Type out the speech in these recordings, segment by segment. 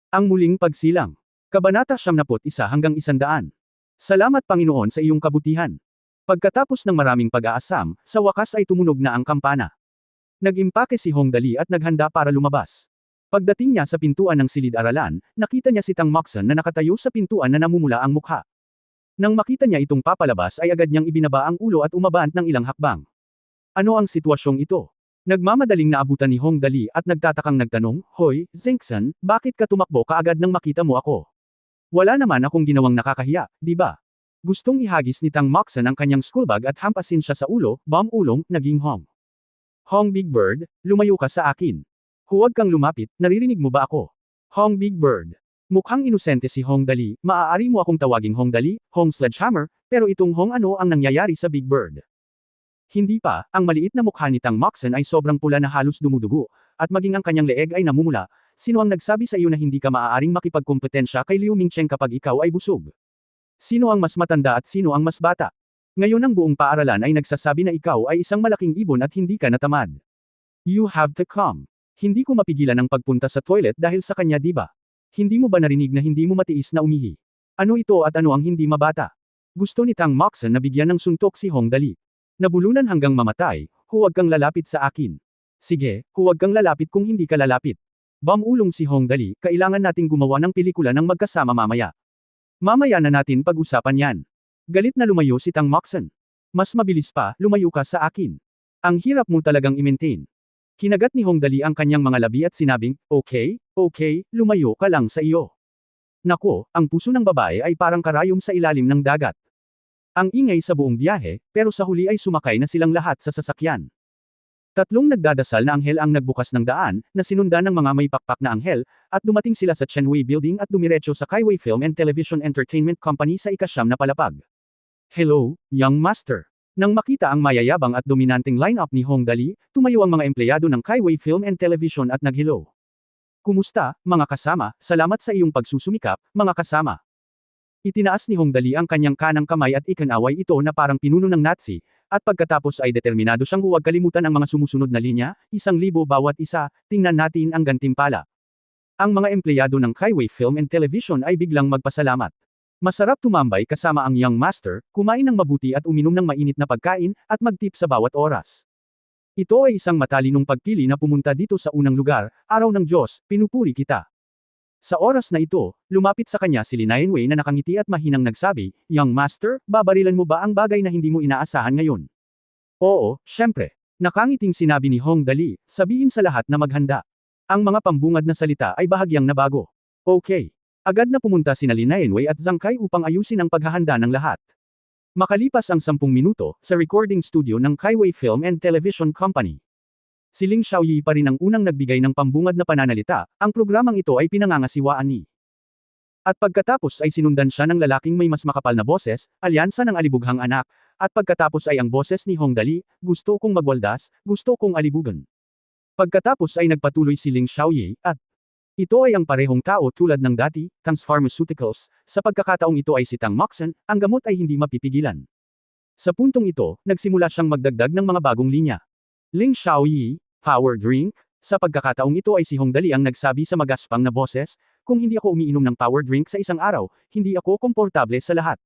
Ang muling pagsilang. Kabanata 91-100. Salamat Panginoon sa iyong kabutihan. Pagkatapos ng maraming pag-aasam, sa wakas ay tumunog na ang kampana. Nag-impake si Hong Dali at naghanda para lumabas. Pagdating niya sa pintuan ng silid-aralan, nakita niya si Tang Moxon na nakatayo sa pintuan na namumula ang mukha. Nang makita niya itong papalabas ay agad niyang ibinaba ang ulo at umabant ng ilang hakbang. Ano ang sitwasyong ito? Nagmamadaling naabutan ni Hong Dali at nagtatakang nagtanong, Hoy, Zinkson, bakit ka tumakbo kaagad nang makita mo ako? Wala naman akong ginawang nakakahiya, di ba? Gustong ihagis ni Tang Moxon ang kanyang schoolbag at hampasin siya sa ulo, ulong, naging Hong. Hong Big Bird, lumayo ka sa akin. Huwag kang lumapit, naririnig mo ba ako? Hong Big Bird. Mukhang inosente si Hong Dali, maaari mo akong tawaging Hong Dali, Hong Sledgehammer, pero itong Hong ano ang nangyayari sa Big Bird? Hindi pa, ang maliit na mukha ni Tang Moxon ay sobrang pula na halos dumudugo, at maging ang kanyang leeg ay namumula. Sino ang nagsabi sa iyo na hindi ka maaaring makipagkompetensya kay Liu Mingcheng kapag ikaw ay busog? Sino ang mas matanda at sino ang mas bata? Ngayon ang buong paaralan ay nagsasabi na ikaw ay isang malaking ibon at hindi ka natamad. You have to come. Hindi ko mapigilan ang pagpunta sa toilet dahil sa kanya, di ba? Hindi mo ba narinig na hindi mo matiis na umihi? Ano ito at ano ang hindi mabata? Gusto ni Tang Moxon na bigyan ng suntok si Hong Dali. Nabulunan hanggang mamatay, huwag kang lalapit sa akin. Sige, huwag kang lalapit kung hindi ka lalapit. Ulong si Hong Dali, kailangan nating gumawa ng pelikula ng magkasama mamaya. Mamaya na natin pag-usapan yan. Galit na lumayo si Tang Moxon. Mas mabilis pa, lumayo ka sa akin. Ang hirap mo talagang i-maintain. Kinagat ni Hong Dali ang kanyang mga labi at sinabing, okay, lumayo ka lang sa iyo. Nako, ang puso ng babae ay parang karayom sa ilalim ng dagat. Ang ingay sa buong biyahe, pero sa huli ay sumakay na silang lahat sa sasakyan. Tatlong nagdadasal na anghel ang nagbukas ng daan, na sinundan ng mga may pakpak na anghel, at dumating sila sa Chenwei Building at dumiretso sa Kaiwei Film and Television Entertainment Company sa ika-9 na palapag. Hello, young master. Nang makita ang mayayabang at dominanteng lineup ni Hong Dali, tumayo ang mga empleyado ng Kaiwei Film and Television at nag-hello. Kumusta, mga kasama, salamat sa iyong pagsusumikap, mga kasama. Itinaas ni Hong Dali ang kanyang kanang kamay at ikinaway ito na parang pinuno ng Nazi, at pagkatapos ay determinado siyang huwag kalimutan ang mga sumusunod na linya, 1,000 bawat isa, tingnan natin ang gantimpala. Ang mga empleyado ng Kaiwei Film and Television ay biglang magpasalamat. Masarap tumambay kasama ang young master, kumain ng mabuti at uminom ng mainit na pagkain, at mag-tip sa bawat oras. Ito ay isang matalinong pagpili na pumunta dito sa unang lugar, araw ng Diyos, pinupuri kita. Sa oras na ito, lumapit sa kanya si Lin Wei na nakangiti at mahinang nagsabi, Young Master, babarilan mo ba ang bagay na hindi mo inaasahan ngayon? Oo, syempre. Nakangiting sinabi ni Hong Dali, sabihin sa lahat na maghanda. Ang mga pambungad na salita ay bahagyang nabago. Okay. Agad na pumunta sina Lin Wei at Zhang Kai upang ayusin ang paghahanda ng lahat. Makalipas ang 10 minuto, sa recording studio ng Kaiwei Film and Television Company. Si Ling Xiaoyi pa rin ang unang nagbigay ng pambungad na pananalita, ang programang ito ay pinangangasiwaan ni. At pagkatapos ay sinundan siya ng lalaking may mas makapal na boses, alyansa ng alibughang anak, at pagkatapos ay ang boses ni Hong Dali, gusto kong magwaldas, gusto kong alibugan. Pagkatapos ay nagpatuloy si Ling Xiaoyi, at ito ay ang parehong tao tulad ng dati, Tang's Pharmaceuticals, sa pagkakataong ito ay si Tang Moxon, ang gamot ay hindi mapipigilan. Sa puntong ito, nagsimula siyang magdagdag ng mga bagong linya. Ling Xiaoyi, power drink? Sa pagkakataong ito ay si Hong Dali ang nagsabi sa magaspang na boses, kung hindi ako umiinom ng power drink sa isang araw, hindi ako komportable sa lahat.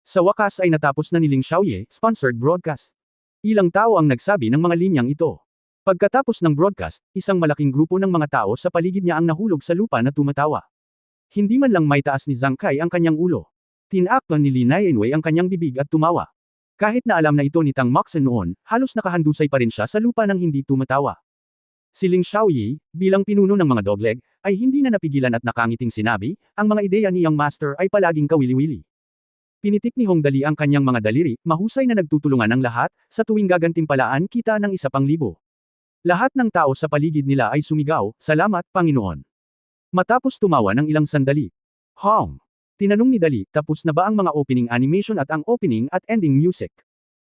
Sa wakas ay natapos na ni Ling Xiaoyi, sponsored broadcast. Ilang tao ang nagsabi ng mga linyang ito. Pagkatapos ng broadcast, isang malaking grupo ng mga tao sa paligid niya ang nahulog sa lupa na tumatawa. Hindi man lang may taas ni Zhang Kai ang kanyang ulo. Tinakpan ni Lin Wei ang kanyang bibig at tumawa. Kahit na alam na ito ni Tang Moxon noon, halos nakahandusay pa rin siya sa lupa nang hindi tumatawa. Si Ling Xiaoyi, bilang pinuno ng mga dogleg, ay hindi na napigilan at nakangiting sinabi, ang mga ideya ni Young Master ay palaging kawili-wili. Pinitik ni Hong Dali ang kanyang mga daliri, mahusay na nagtutulungan ng lahat, sa tuwing gagantimpalaan kita ng 1,000. Lahat ng tao sa paligid nila ay sumigaw, salamat, Panginoon. Matapos tumawa ng ilang sandali. Hong! Tinanong ni Dali, tapos na ba ang mga opening animation at ang opening at ending music?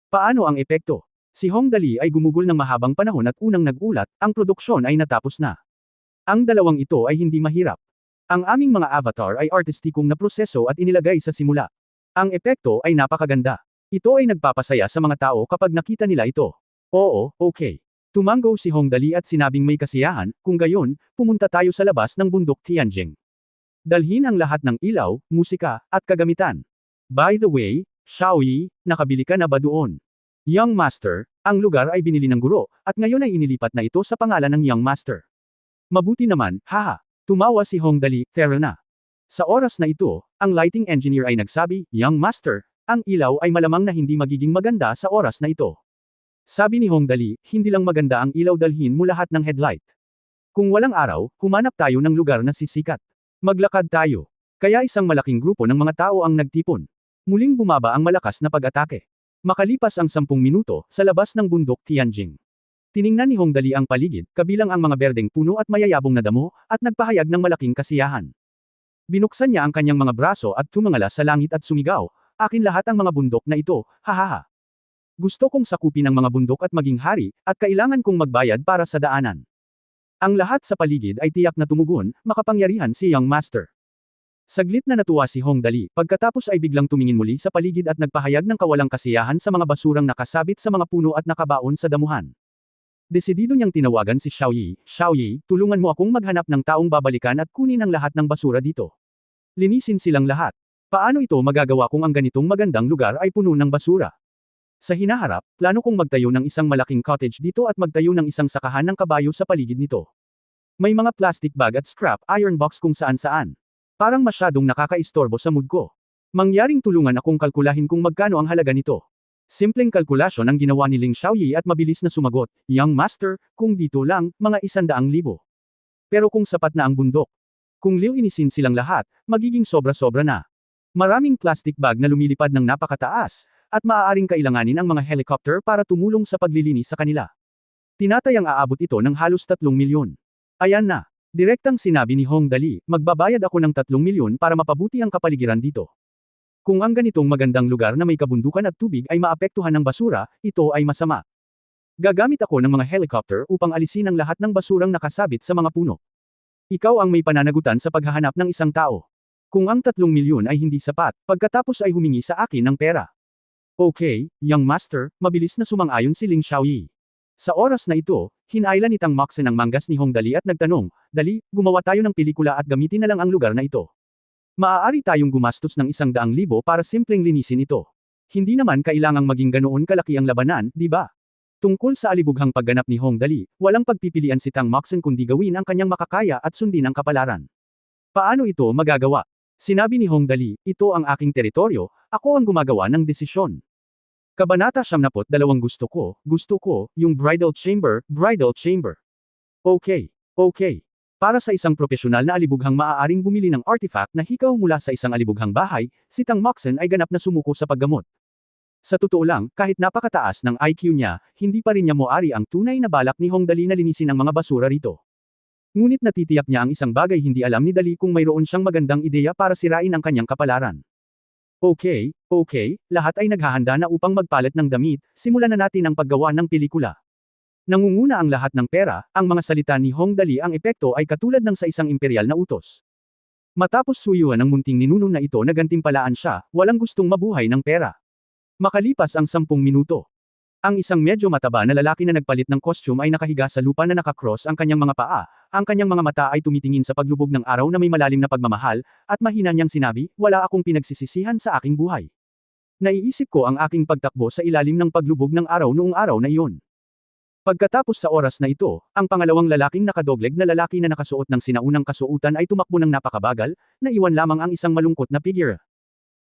Paano ang epekto? Si Hong Dali ay gumugol ng mahabang panahon at unang nag-ulat, ang produksyon ay natapos na. Ang dalawang ito ay hindi mahirap. Ang aming mga avatar ay artistikong na proseso at inilagay sa simula. Ang epekto ay napakaganda. Ito ay nagpapasaya sa mga tao kapag nakita nila ito. Oo, okay. Tumango si Hong Dali at sinabing may kasiyahan, kung gayon, pumunta tayo sa labas ng bundok Tianjing. Dalhin ang lahat ng ilaw, musika, at kagamitan. By the way, Xiaoyi, nakabili ka na ba doon? Young Master, ang lugar ay binili ng guro, at ngayon ay inilipat na ito sa pangalan ng Young Master. Mabuti naman, haha. Tumawa si Hongdali, Tara na. Sa oras na ito, ang lighting engineer ay nagsabi, Young Master, ang ilaw ay malamang na hindi magiging maganda sa oras na ito. Sabi ni Hongdali, hindi lang maganda ang ilaw, dalhin mo lahat ng headlight. Kung walang araw, humanap tayo ng lugar na sisikat. Maglakad tayo. Kaya isang malaking grupo ng mga tao ang nagtipon. Muling bumaba ang malakas na pag-atake. Makalipas ang 10 minuto, sa labas ng bundok Tianjing. Tiningnan ni Hongdali ang paligid, kabilang ang mga berdeng puno at mayayabong na damo, at nagpahayag ng malaking kasiyahan. Binuksan niya ang kanyang mga braso at tumingala sa langit at sumigaw, akin lahat ang mga bundok na ito, hahaha. Gusto kong sakupin ang mga bundok at maging hari, at kailangan kong magbayad para sa daanan. Ang lahat sa paligid ay tiyak na tumugon, makapangyarihan si Young Master. Saglit na natuwa si Hongdali, pagkatapos ay biglang tumingin muli sa paligid at nagpahayag ng kawalang kasiyahan sa mga basurang nakasabit sa mga puno at nakabaon sa damuhan. Desidido niyang tinawagan si Xiaoyi, Xiaoyi, tulungan mo akong maghanap ng taong babalikan at kunin ang lahat ng basura dito. Linisin silang lahat. Paano ito magagawa kung ang ganitong magandang lugar ay puno ng basura? Sa hinaharap, plano kong magtayo ng isang malaking cottage dito at magtayo ng isang sakahan ng kabayo sa paligid nito. May mga plastic bag at scrap iron box kung saan-saan. Parang masyadong nakakaistorbo sa mood ko. Mangyaring tulungan akong kalkulahin kung magkano ang halaga nito. Simpleng kalkulasyon ang ginawa ni Ling Xiaoyi at mabilis na sumagot, Young Master, kung dito lang, mga 100,000. Pero kung sapat na ang bundok. Kung lilinisin silang lahat, magiging sobra-sobra na. Maraming plastic bag na lumilipad ng napakataas, at maaaring kailanganin ang mga helicopter para tumulong sa paglilinis sa kanila. Tinatayang aabot ito ng halos 3 milyon. Ayan na. Direktang sinabi ni Hongdali, magbabayad ako ng 3 milyon para mapabuti ang kapaligiran dito. Kung ang ganitong magandang lugar na may kabundukan at tubig ay maapektuhan ng basura, ito ay masama. Gagamit ako ng mga helicopter upang alisin ang lahat ng basurang nakasabit sa mga puno. Ikaw ang may pananagutan sa paghahanap ng isang tao. Kung ang 3 milyon ay hindi sapat, pagkatapos ay humingi sa akin ng pera. Okay, Young Master, mabilis na sumang-ayon si Ling Xiaoyi. Sa oras na ito, hinailan ni Tang Moxen ang manggas ni Hongdali at nagtanong, Dali, gumawa tayo ng pelikula at gamitin na lang ang lugar na ito. Maaari tayong gumastos ng 100,000 para simpleng linisin ito. Hindi naman kailangang maging ganoon kalaki ang labanan, di ba? Tungkol sa alibughang pagganap ni Hongdali, walang pagpipilian si Tang Moxen kundi gawin ang kanyang makakaya at sundin ang kapalaran. Paano ito magagawa? Sinabi ni Hongdali, ito ang aking teritoryo, ako ang gumagawa ng desisyon. Kabanata 72 gusto ko, yung bridal chamber. Okay. Para sa isang profesional na alibughang maaaring bumili ng artifact na hikaw mula sa isang alibughang bahay, si Tang Moxen ay ganap na sumuko sa paggamot. Sa totoo lang, kahit napakataas ng IQ niya, hindi pa rin niya moari ang tunay na balak ni Hongdali na linisin ang mga basura rito. Ngunit natitiyak niya ang isang bagay hindi alam ni Dali kung mayroon siyang magandang ideya para sirain ang kanyang kapalaran. Okay, lahat ay naghahanda na upang magpalit ng damit, simulan na natin ang paggawa ng pelikula. Nangunguna ang lahat ng pera, ang mga salita ni Hongdali ang epekto ay katulad ng sa isang imperial na utos. Matapos suyuan ng munting ninuno na ito na gantimpalaan siya, walang gustong mabuhay ng pera. Makalipas ang 10 minuto. Ang isang medyo mataba na lalaki na nagpalit ng costume ay nakahiga sa lupa na nakakross ang kanyang mga paa, ang kanyang mga mata ay tumitingin sa paglubog ng araw na may malalim na pagmamahal, at mahina niyang sinabi, wala akong pinagsisisihan sa aking buhay. Naiisip ko ang aking pagtakbo sa ilalim ng paglubog ng araw noong araw na iyon. Pagkatapos sa oras na ito, ang pangalawang lalaking nakadogleg na lalaki na nakasuot ng sinaunang kasuotan ay tumakbo ng napakabagal, na iwan lamang ang isang malungkot na figure.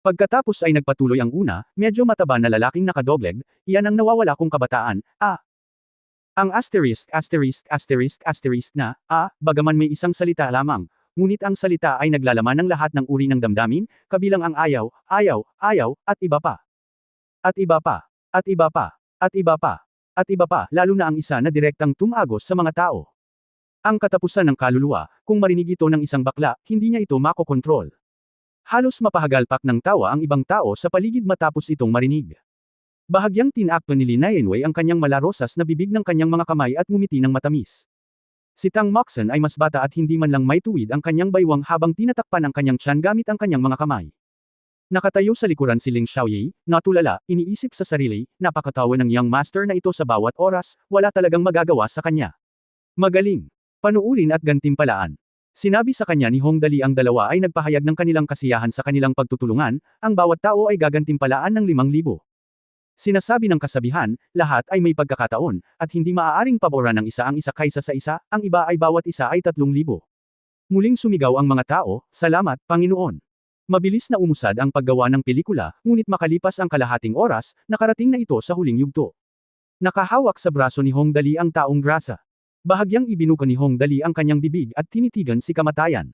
Pagkatapos ay nagpatuloy ang una, medyo mataba na lalaking nakadogleg, iyan ang nawawala kong kabataan, Ang na, bagaman may isang salita lamang, ngunit ang salita ay naglalaman ng lahat ng uri ng damdamin, kabilang ang ayaw, at iba pa. At iba pa, lalo na ang isa na direktang tumagos sa mga tao. Ang katapusan ng kaluluwa, kung marinig ito ng isang bakla, hindi niya ito makokontrol. Halos mapahagalpak ng tawa ang ibang tao sa paligid matapos itong marinig. Bahagyang tinakto ni Lin Yanwei ang kanyang malarosas na bibig ng kanyang mga kamay at ngumiti ng matamis. Si Tang Moxen ay mas bata at hindi man lang may tuwid ang kanyang baywang habang tinatakpan ang kanyang tiyan gamit ang kanyang mga kamay. Nakatayo sa likuran si Ling Xiaoyi, natulala, iniisip sa sarili, napakatawa ng Young Master na ito sa bawat oras, wala talagang magagawa sa kanya. Magaling. Panuurin at gantimpalaan. Sinabi sa kanya ni Hong Dali ang dalawa ay nagpahayag ng kanilang kasiyahan sa kanilang pagtutulungan, ang bawat tao ay gagantimpalaan ng 5,000. Sinasabi ng kasabihan, lahat ay may pagkakataon, at hindi maaaring paboran ng isa ang isa kaysa sa isa, ang iba ay bawat isa ay 3,000. Muling sumigaw ang mga tao, salamat, Panginoon. Mabilis na umusad ang paggawa ng pelikula, ngunit makalipas ang kalahating oras, nakarating na ito sa huling yugto. Nakahawak sa braso ni Hong Dali ang taong grasa. Bahagyang ibinuka ni Hong Dali ang kanyang bibig at tinitigan si kamatayan.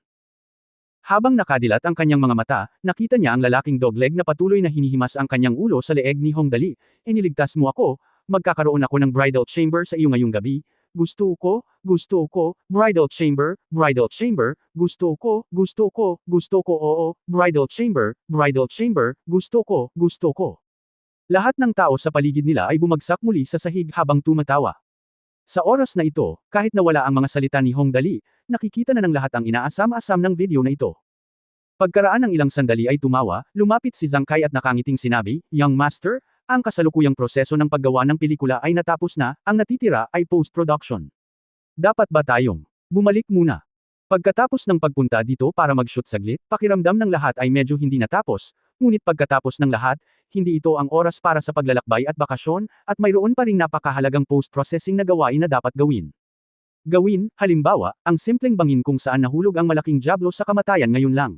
Habang nakadilat ang kanyang mga mata, nakita niya ang lalaking dogleg na patuloy na hinihimas ang kanyang ulo sa leeg ni Hong Dali. Iniligtas mo ako, magkakaroon ako ng bridal chamber sa iyo ngayong gabi. Gusto ko, bridal chamber, gusto ko, oo, bridal chamber, gusto ko. Lahat ng tao sa paligid nila ay bumagsak muli sa sahig habang tumatawa. Sa oras na ito, kahit nawala ang mga salita ni Hong Dali, nakikita na ng lahat ang inaasam-asam ng video na ito. Pagkaraan ng ilang sandali ay tumawa, lumapit si Zhang Kai at nakangiting sinabi, Young Master, ang kasalukuyang proseso ng paggawa ng pelikula ay natapos na, ang natitira ay post-production. Dapat ba tayong bumalik muna? Pagkatapos ng pagpunta dito para mag-shoot saglit, pakiramdam ng lahat ay medyo hindi natapos, ngunit pagkatapos ng lahat, hindi ito ang oras para sa paglalakbay at bakasyon, at mayroon pa ring napakahalagang post-processing na gawain na dapat gawin. Halimbawa, ang simpleng bangin kung saan nahulog ang malaking diablo sa kamatayan ngayon lang.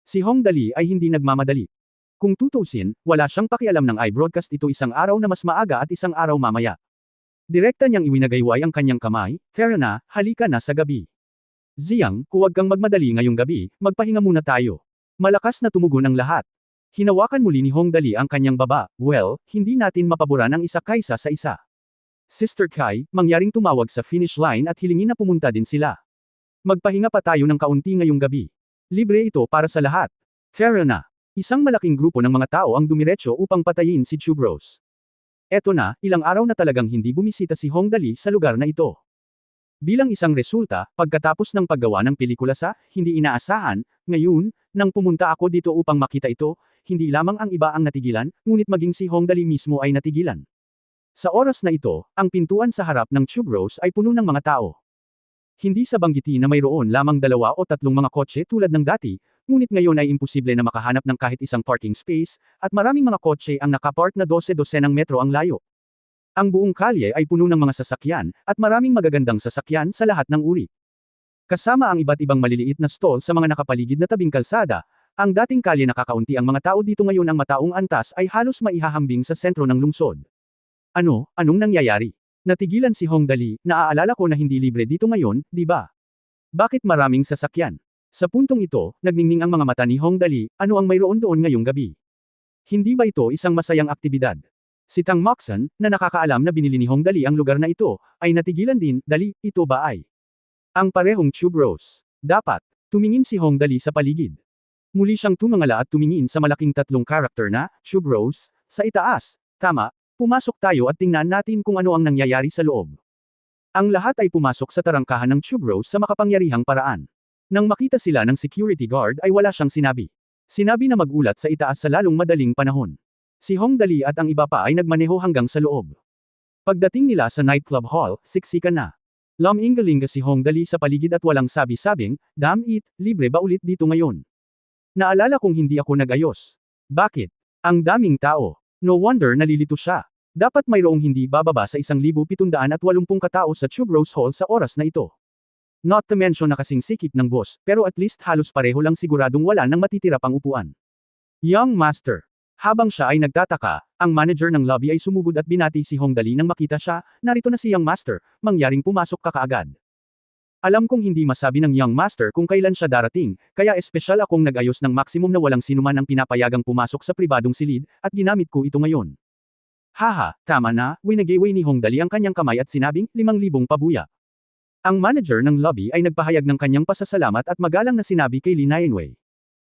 Si Hong Dali ay hindi nagmamadali. Kung tutusin, wala siyang pakialam ng i-broadcast ito isang araw na mas maaga at isang araw mamaya. Direkta niyang iwinagayway ang kanyang kamay, Tara na, halika na sa gabi. Ziyang, huwag kang magmadali ngayong gabi, magpahinga muna tayo. Malakas na tumugon ang lahat. Hinawakan muli ni Hong Dali ang kanyang baba, well, hindi natin mapaboran ang isa kaysa sa isa. Sister Kai, mangyaring tumawag sa finish line at hilingin na pumunta din sila. Magpahinga pa tayo ng kaunti ngayong gabi. Libre ito para sa lahat. Tara na. Isang malaking grupo ng mga tao ang dumiretso upang patayin si Chubros. Eto na, ilang araw na talagang hindi bumisita si Hong Dali sa lugar na ito. Bilang isang resulta, pagkatapos ng paggawa ng pelikula sa hindi inaasahan, ngayon, nang pumunta ako dito upang makita ito, hindi lamang ang iba ang natigilan, ngunit maging si Hong Dali mismo ay natigilan. Sa oras na ito, ang pintuan sa harap ng Chubros ay puno ng mga tao. Hindi sa banggiti na mayroon lamang 2 o 3 mga kotse tulad ng dati, ngunit ngayon ay imposible na makahanap ng kahit isang parking space, at maraming mga kotse ang nakapark na 12-12 metro ang layo. Ang buong kalye ay puno ng mga sasakyan, at maraming magagandang sasakyan sa lahat ng uri. Kasama ang iba't ibang maliliit na stall sa mga nakapaligid na tabing kalsada, ang dating kalye nakakaunti ang mga tao dito ngayon ang mataong antas ay halos maihahambing sa sentro ng lungsod. Anong nangyayari? Natigilan si Hong Dali, naaalala ko na hindi libre dito ngayon, di ba? Bakit maraming sasakyan? Sa puntong ito, nagningning ang mga mata ni Hong Dali, ano ang mayroon doon ngayong gabi? Hindi ba ito isang masayang aktibidad? Si Tang Moxon, na nakakaalam na binili ni Hong Dali ang lugar na ito, ay natigilan din, Dali, ito ba ay ang parehong Chubros? Dapat, tumingin si Hong Dali sa paligid. Muli siyang tumangala at tumingin sa malaking 3 karakter na, Chubros, sa itaas. Tama, pumasok tayo at tingnan natin kung ano ang nangyayari sa loob. Ang lahat ay pumasok sa tarangkahan ng Chubros sa makapangyarihang paraan. Nang makita sila ng security guard ay wala siyang sinabi. Sinabi na magulat sa itaas sa lalong madaling panahon. Si Hong Dali at ang iba pa ay nagmaneho hanggang sa loob. Pagdating nila sa nightclub hall, siksikan na. Laminggalinga si Hong Dali sa paligid at walang sabi-sabing, damn it, libre ba ulit dito ngayon? Naalala kong hindi ako nag-ayos. Bakit? Ang daming tao. No wonder nalilito siya. Dapat mayroong hindi bababa sa 1,780 katao sa Chubros Hall sa oras na ito. Not to mention na kasing sikip ng boss, pero at least halos pareho lang siguradong wala nang matitira pang upuan. Young Master. Habang siya ay nagtataka, ang manager ng lobby ay sumugod at binati si Hong Dali nang makita siya, narito na si Young Master, mangyaring pumasok ka kaagad. Alam kong hindi masabi ng Young Master kung kailan siya darating, kaya espesyal akong nag-ayos ng maximum na walang sinuman ang pinapayagang pumasok sa pribadong silid, at ginamit ko ito ngayon. Haha, tama na, winagayway ni Hong Dali ang kanyang kamay at sinabing, 5,000 pabuya. Ang manager ng lobby ay nagpahayag ng kanyang pasasalamat at magalang na sinabi kay Li Nianwei.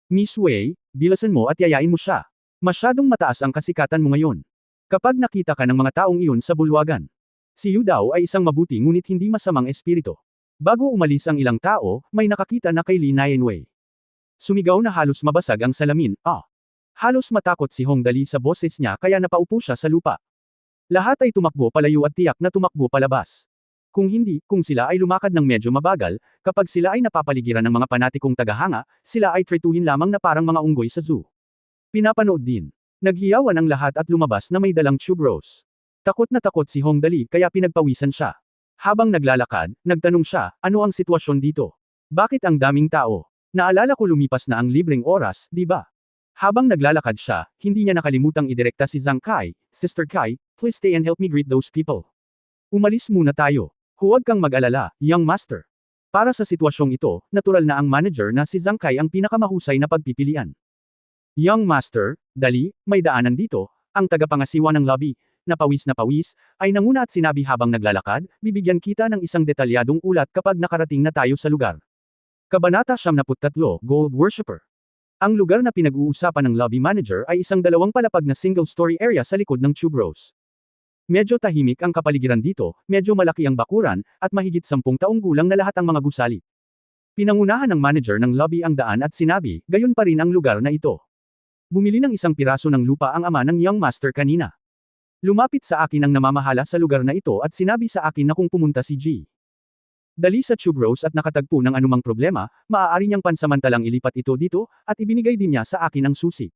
Miss Wei, bilasan mo at yayain mo siya. Masyadong mataas ang kasikatan mo ngayon. Kapag nakita ka ng mga taong iyon sa bulwagan. Si Yu daw ay isang mabuti ngunit hindi masamang espiritu. Bago umalis ang ilang tao, may nakakita na kay Li Nianwei. Sumigaw na halos mabasag ang salamin, Halos matakot si Hong Dali sa boses niya kaya napaupo siya sa lupa. Lahat ay tumakbo palayo at tiyak na tumakbo palabas. Kung hindi, kung sila ay lumakad ng medyo mabagal, kapag sila ay napapaligiran ng mga panatikong tagahanga, sila ay trituhin lamang na parang mga unggoy sa zoo. Pinapanood din. Naghiyawan ang lahat at lumabas na may dalang tube rose. Takot na takot si Hong Dali kaya pinagpawisan siya. Habang naglalakad, nagtanong siya, ano ang sitwasyon dito? Bakit ang daming tao? Naalala ko lumipas na ang libreng oras, di ba? Habang naglalakad siya, hindi niya nakalimutang idirekta si Zhang Kai, Sister Kai, please stay and help me greet those people. Umalis muna tayo. Huwag kang mag-alala, young master. Para sa sitwasyong ito, natural na ang manager na si Zhang Kai ang pinakamahusay na pagpipilian. Young master, dali, may daanan dito, ang tagapangasiwa ng lobby, na pawis, ay nanguna at sinabi habang naglalakad, bibigyan kita ng isang detalyadong ulat kapag nakarating na tayo sa lugar. Kabanata 73, Gold Worshipper. Ang lugar na pinag-uusapan ng lobby manager ay isang dalawang palapag na single-story area sa likod ng Tube Rose. Medyo tahimik ang kapaligiran dito, medyo malaki ang bakuran, at mahigit 10 taong gulang na lahat ang mga gusali. Pinangunahan ng manager ng lobby ang daan at sinabi, gayon pa rin ang lugar na ito. Bumili ng isang piraso ng lupa ang ama ng young master kanina. Lumapit sa akin ang namamahala sa lugar na ito at sinabi sa akin na kung pumunta si G. Dali sa Tube Rose at nakatagpo ng anumang problema, maaari niyang pansamantalang ilipat ito dito, at ibinigay din niya sa akin ang susi.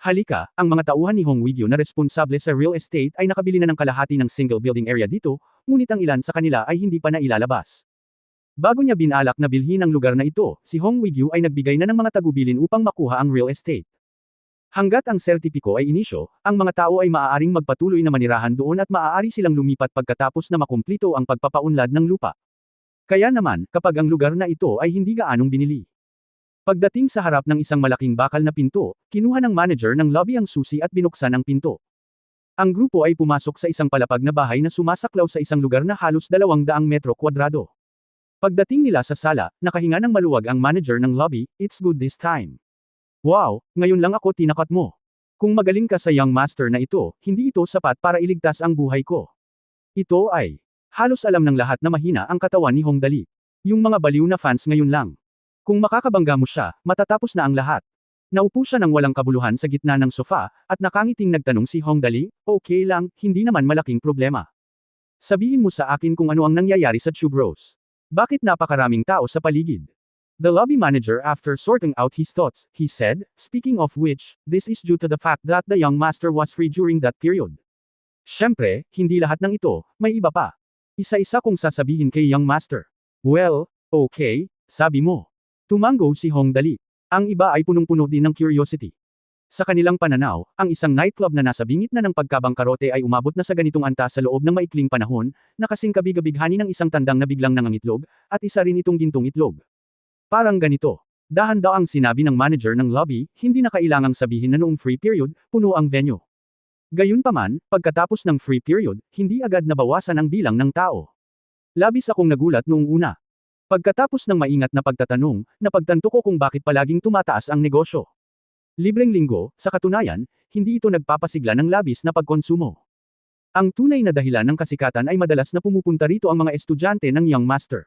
Halika, ang mga tauhan ni Hong Wigyo na responsable sa real estate ay nakabili na ng kalahati ng single building area dito, ngunit ang ilan sa kanila ay hindi pa nailalabas. Bago niya binalak na bilhin ang lugar na ito, si Hong Wigyo ay nagbigay na ng mga tagubilin upang makuha ang real estate. Hanggat ang sertipiko ay inisyo, ang mga tao ay maaaring magpatuloy na manirahan doon at maaari silang lumipat pagkatapos na makumplito ang pagpapaunlad ng lupa. Kaya naman, kapag ang lugar na ito ay hindi gaanong binili. Pagdating sa harap ng isang malaking bakal na pinto, kinuha ng manager ng lobby ang susi at binuksan ang pinto. Ang grupo ay pumasok sa isang palapag na bahay na sumasaklaw sa isang lugar na halos 200 metro kwadrado. Pagdating nila sa sala, nakahinga ng maluwag ang manager ng lobby, it's good this time. Wow, ngayon lang ako tinakat mo. Kung magaling ka sa young master na ito, hindi ito sapat para iligtas ang buhay ko. Ito ay, halos alam ng lahat na mahina ang katawan ni Hong Dali. Yung mga baliw na fans ngayon lang. Kung makakabangga mo siya, matatapos na ang lahat. Naupo siya ng walang kabuluhan sa gitna ng sofa, at nakangiting nagtanong si Hong Dali, okay lang, hindi naman malaking problema. Sabihin mo sa akin kung ano ang nangyayari sa Tube Rose. Bakit napakaraming tao sa paligid? The lobby manager after sorting out his thoughts, he said, speaking of which, this is due to the fact that the young master was free during that period. Siyempre, hindi lahat ng ito, may iba pa. Isa-isa kong sasabihin kay young master. Well, okay, sabi mo. Tumango si Hong Dali. Ang iba ay punong-puno din ng curiosity. Sa kanilang pananaw, ang isang nightclub na nasa bingit na ng pagkabangkarote ay umabot na sa ganitong antas sa loob ng maikling panahon, na kasing kabig-bighani ng isang tandang na biglang nangangitlog, at isa rin itong gintong itlog. Parang ganito. Dahan-daang sinabi ng manager ng lobby, hindi na kailangang sabihin na noong free period, puno ang venue. Gayunpaman, pagkatapos ng free period, hindi agad nabawasan ang bilang ng tao. Labis akong nagulat noong una. Pagkatapos ng maingat na pagtatanong, napagtanto ko kung bakit palaging tumataas ang negosyo. Libreng linggo, sa katunayan, hindi ito nagpapasigla ng labis na pagkonsumo. Ang tunay na dahilan ng kasikatan ay madalas na pumupunta rito ang mga estudyante ng young master.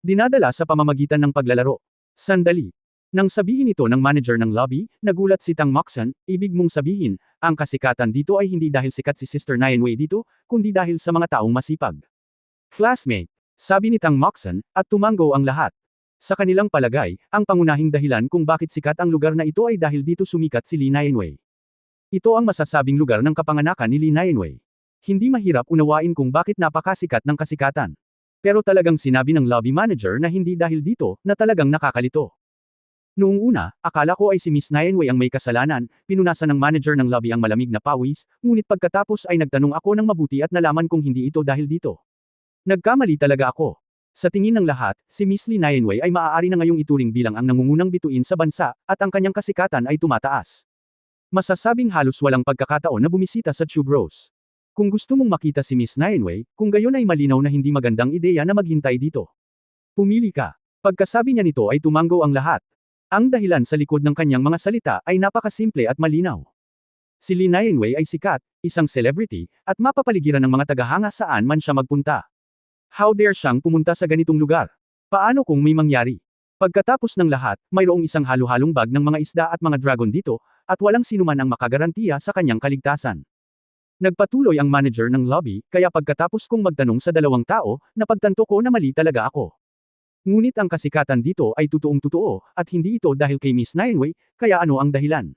Dinadala sa pamamagitan ng paglalaro. Sandali. Nang sabihin ito ng manager ng lobby, nagulat si Tang Moxon, ibig mong sabihin, ang kasikatan dito ay hindi dahil sikat si Sister Nianwei dito, kundi dahil sa mga taong masipag. Classmate, sabi ni Tang Moxon, at tumango ang lahat. Sa kanilang palagay, ang pangunahing dahilan kung bakit sikat ang lugar na ito ay dahil dito sumikat si Li Nianwei. Ito ang masasabing lugar ng kapanganakan ni Li Nianwei. Hindi mahirap unawain kung bakit napakasikat ng kasikatan. Pero talagang sinabi ng lobby manager na hindi dahil dito, na talagang nakakalito. Noong una, akala ko ay si Miss Nianwei ang may kasalanan, pinunasan ng manager ng lobby ang malamig na pawis, ngunit pagkatapos ay nagtanong ako ng mabuti at nalaman kong hindi ito dahil dito. Nagkamali talaga ako. Sa tingin ng lahat, si Miss Li Nianwei ay maaari na ngayong ituring bilang ang nangungunang bituin sa bansa, at ang kanyang kasikatan ay tumataas. Masasabing halos walang pagkakataon na bumisita sa Tube Rose. Kung gusto mong makita si Miss Nianwei, kung gayon ay malinaw na hindi magandang ideya na maghintay dito. Pumili ka. Pagkasabi niya nito ay tumango ang lahat. Ang dahilan sa likod ng kanyang mga salita ay napakasimple at malinaw. Si Li Nianwei ay sikat, isang celebrity, at mapapaligiran ng mga tagahanga saan man siya magpunta. How dare siyang pumunta sa ganitong lugar? Paano kung may mangyari? Pagkatapos ng lahat, mayroong isang halo-halong bag ng mga isda at mga dragon dito, at walang sinuman ang makagarantiya sa kanyang kaligtasan. Nagpatuloy ang manager ng lobby, kaya pagkatapos kong magtanong sa dalawang tao, napagtanto ko na mali talaga ako. Ngunit ang kasikatan dito ay totoong-totoo, at hindi ito dahil kay Miss Nianwei, kaya ano ang dahilan?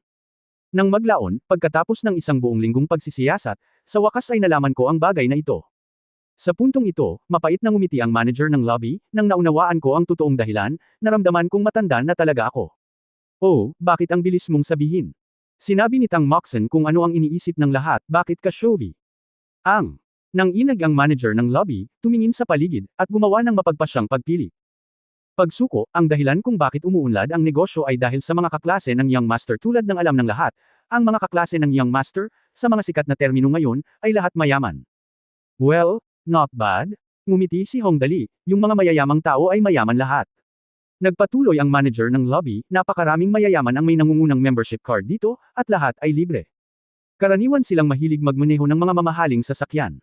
Nang maglaon, pagkatapos ng isang buong linggong pagsisiyasat, sa wakas ay nalaman ko ang bagay na ito. Sa puntong ito, mapait na ngumiti ang manager ng lobby, nang naunawaan ko ang totoong dahilan, naramdaman kong matanda na talaga ako. Oh, bakit ang bilis mong sabihin? Sinabi ni Tang Moxon kung ano ang iniisip ng lahat, bakit ka Shovi? Nang inag ang manager ng lobby, tumingin sa paligid, at gumawa ng mapagpasyang pagpili. Pagsuko, ang dahilan kung bakit umuunlad ang negosyo ay dahil sa mga kaklase ng Young Master tulad ng alam ng lahat, ang mga kaklase ng Young Master, sa mga sikat na termino ngayon, ay lahat mayaman. Well, not bad. Ngumiti si Hong Dali, yung mga mayayamang tao ay mayaman lahat. Nagpatuloy ang manager ng lobby, napakaraming mayayaman ang may nangungunang membership card dito, at lahat ay libre. Karaniwan silang mahilig magmaneho ng mga mamahaling sasakyan.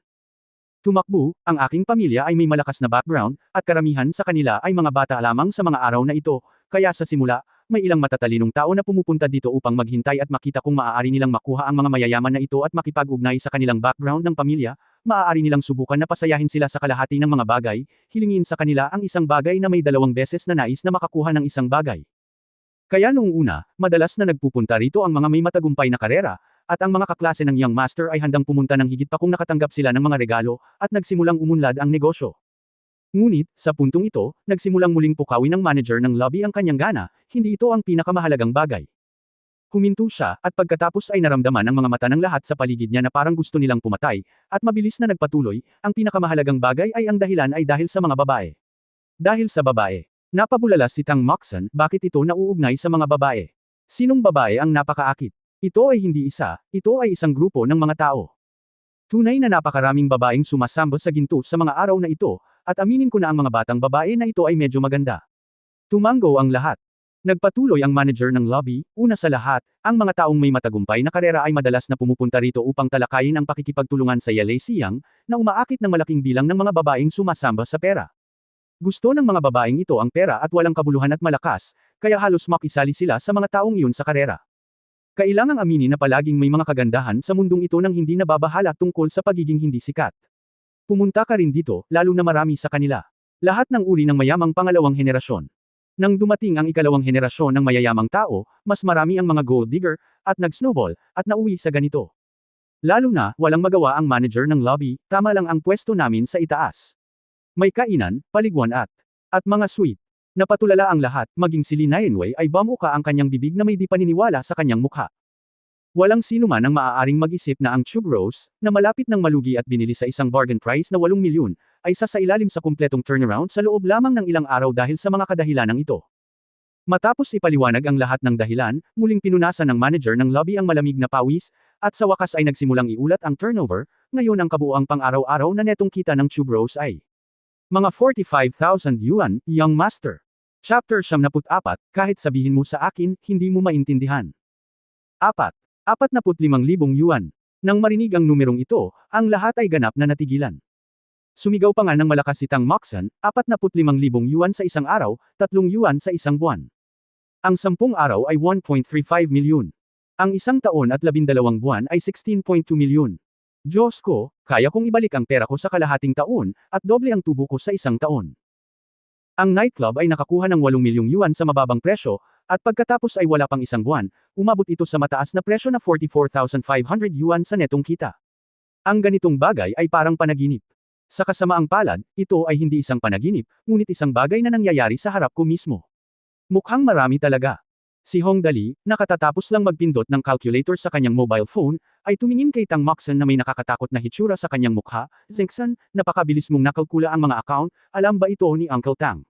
Tumakbo, ang aking pamilya ay may malakas na background, at karamihan sa kanila ay mga bata lamang sa mga araw na ito, kaya sa simula, may ilang matatalinong tao na pumupunta dito upang maghintay at makita kung maaari nilang makuha ang mga mayayaman na ito at makipag-ugnay sa kanilang background ng pamilya, maaari nilang subukan na pasayahin sila sa kalahati ng mga bagay, hilingin sa kanila ang isang bagay na may 2 beses na nais na makakuha ng isang bagay. Kaya noong una, madalas na nagpupunta rito ang mga may matagumpay na karera, at ang mga kaklase ng Young Master ay handang pumunta ng higit pa kung nakatanggap sila ng mga regalo, at nagsimulang umunlad ang negosyo. Ngunit, sa puntong ito, nagsimulang muling pukawin ng manager ng lobby ang kanyang gana, hindi ito ang pinakamahalagang bagay. Huminto siya, at pagkatapos ay naramdaman ng mga mata ng lahat sa paligid niya na parang gusto nilang pumatay, at mabilis na nagpatuloy, ang pinakamahalagang bagay ay ang dahilan ay dahil sa mga babae. Dahil sa babae. Napabulala si Tang Moxon, bakit ito nauugnay sa mga babae? Sinong babae ang napakaakit? Ito ay hindi isa, ito ay isang grupo ng mga tao. Tunay na napakaraming babaeng sumasamba sa ginto sa mga araw na ito, at aminin ko na ang mga batang babae na ito ay medyo maganda. Tumango ang lahat. Nagpatuloy ang manager ng lobby, una sa lahat, ang mga taong may matagumpay na karera ay madalas na pumupunta rito upang talakayin ang pakikipagtulungan sa Yalay Siyang, na umaakit ng malaking bilang ng mga babaeng sumasamba sa pera. Gusto ng mga babaeng ito ang pera at walang kabuluhan at malakas, kaya halos makisali sila sa mga taong iyon sa karera. Kailangang aminin na palaging may mga kagandahan sa mundong ito nang hindi nababahala tungkol sa pagiging hindi sikat. Pumunta ka rin dito, lalo na marami sa kanila. Lahat ng uri ng mayamang pangalawang henerasyon. Nang dumating ang ikalawang henerasyon ng mayayamang tao, mas marami ang mga gold digger, at nag-snowball, at nauwi sa ganito. Lalo na, walang magawa ang manager ng lobby, tama lang ang pwesto namin sa itaas. May kainan, paliguan at mga sweet. Napatulala ang lahat, maging si Lee Nianwei ay bamuka ang kanyang bibig na may di paniniwala sa kanyang mukha. Walang sino man ang maaaring mag-isip na ang tube rose, na malapit ng malugi at binili sa isang bargain price na 8 milyon, ay sasailalim sa kumpletong turnaround sa loob lamang ng ilang araw dahil sa mga kadahilanang ito. Matapos ipaliwanag ang lahat ng dahilan, muling pinunasan ng manager ng lobby ang malamig na pawis, at sa wakas ay nagsimulang iulat ang turnover, ngayon ang kabuuang pang-araw-araw na netong kita ng tube rose ay mga 45,000 yuan, Young Master. Chapter 74, kahit sabihin mo sa akin, hindi mo maintindihan. 45,000 yuan. Nang marinig ang numerong ito, ang lahat ay ganap na natigilan. Sumigaw pa nga ng malakas si Tang Moxon, 45,000 yuan sa isang araw, 3 yuan sa isang buwan. Ang 10 araw ay 1.35 milyon. Ang isang taon at 12 buwan ay 16.2 milyon. Diyos ko, kaya kong ibalik ang pera ko sa kalahating taon, at doble ang tubo ko sa isang taon. Ang nightclub ay nakakuha ng 8 milyong yuan sa mababang presyo, at pagkatapos ay wala pang isang buwan, umabot ito sa mataas na presyo na 44,500 yuan sa netong kita. Ang ganitong bagay ay parang panaginip. Sa kasamaang palad, ito ay hindi isang panaginip, ngunit isang bagay na nangyayari sa harap ko mismo. Mukhang marami talaga. Si Hong Dali, nakatatapos lang magpindot ng calculator sa kanyang mobile phone, ay tumingin kay Tang Moxon na may nakakatakot na hitsura sa kanyang mukha. Zengsan, napakabilis mong nakalkula ang mga account, alam ba ito ni Uncle Tang?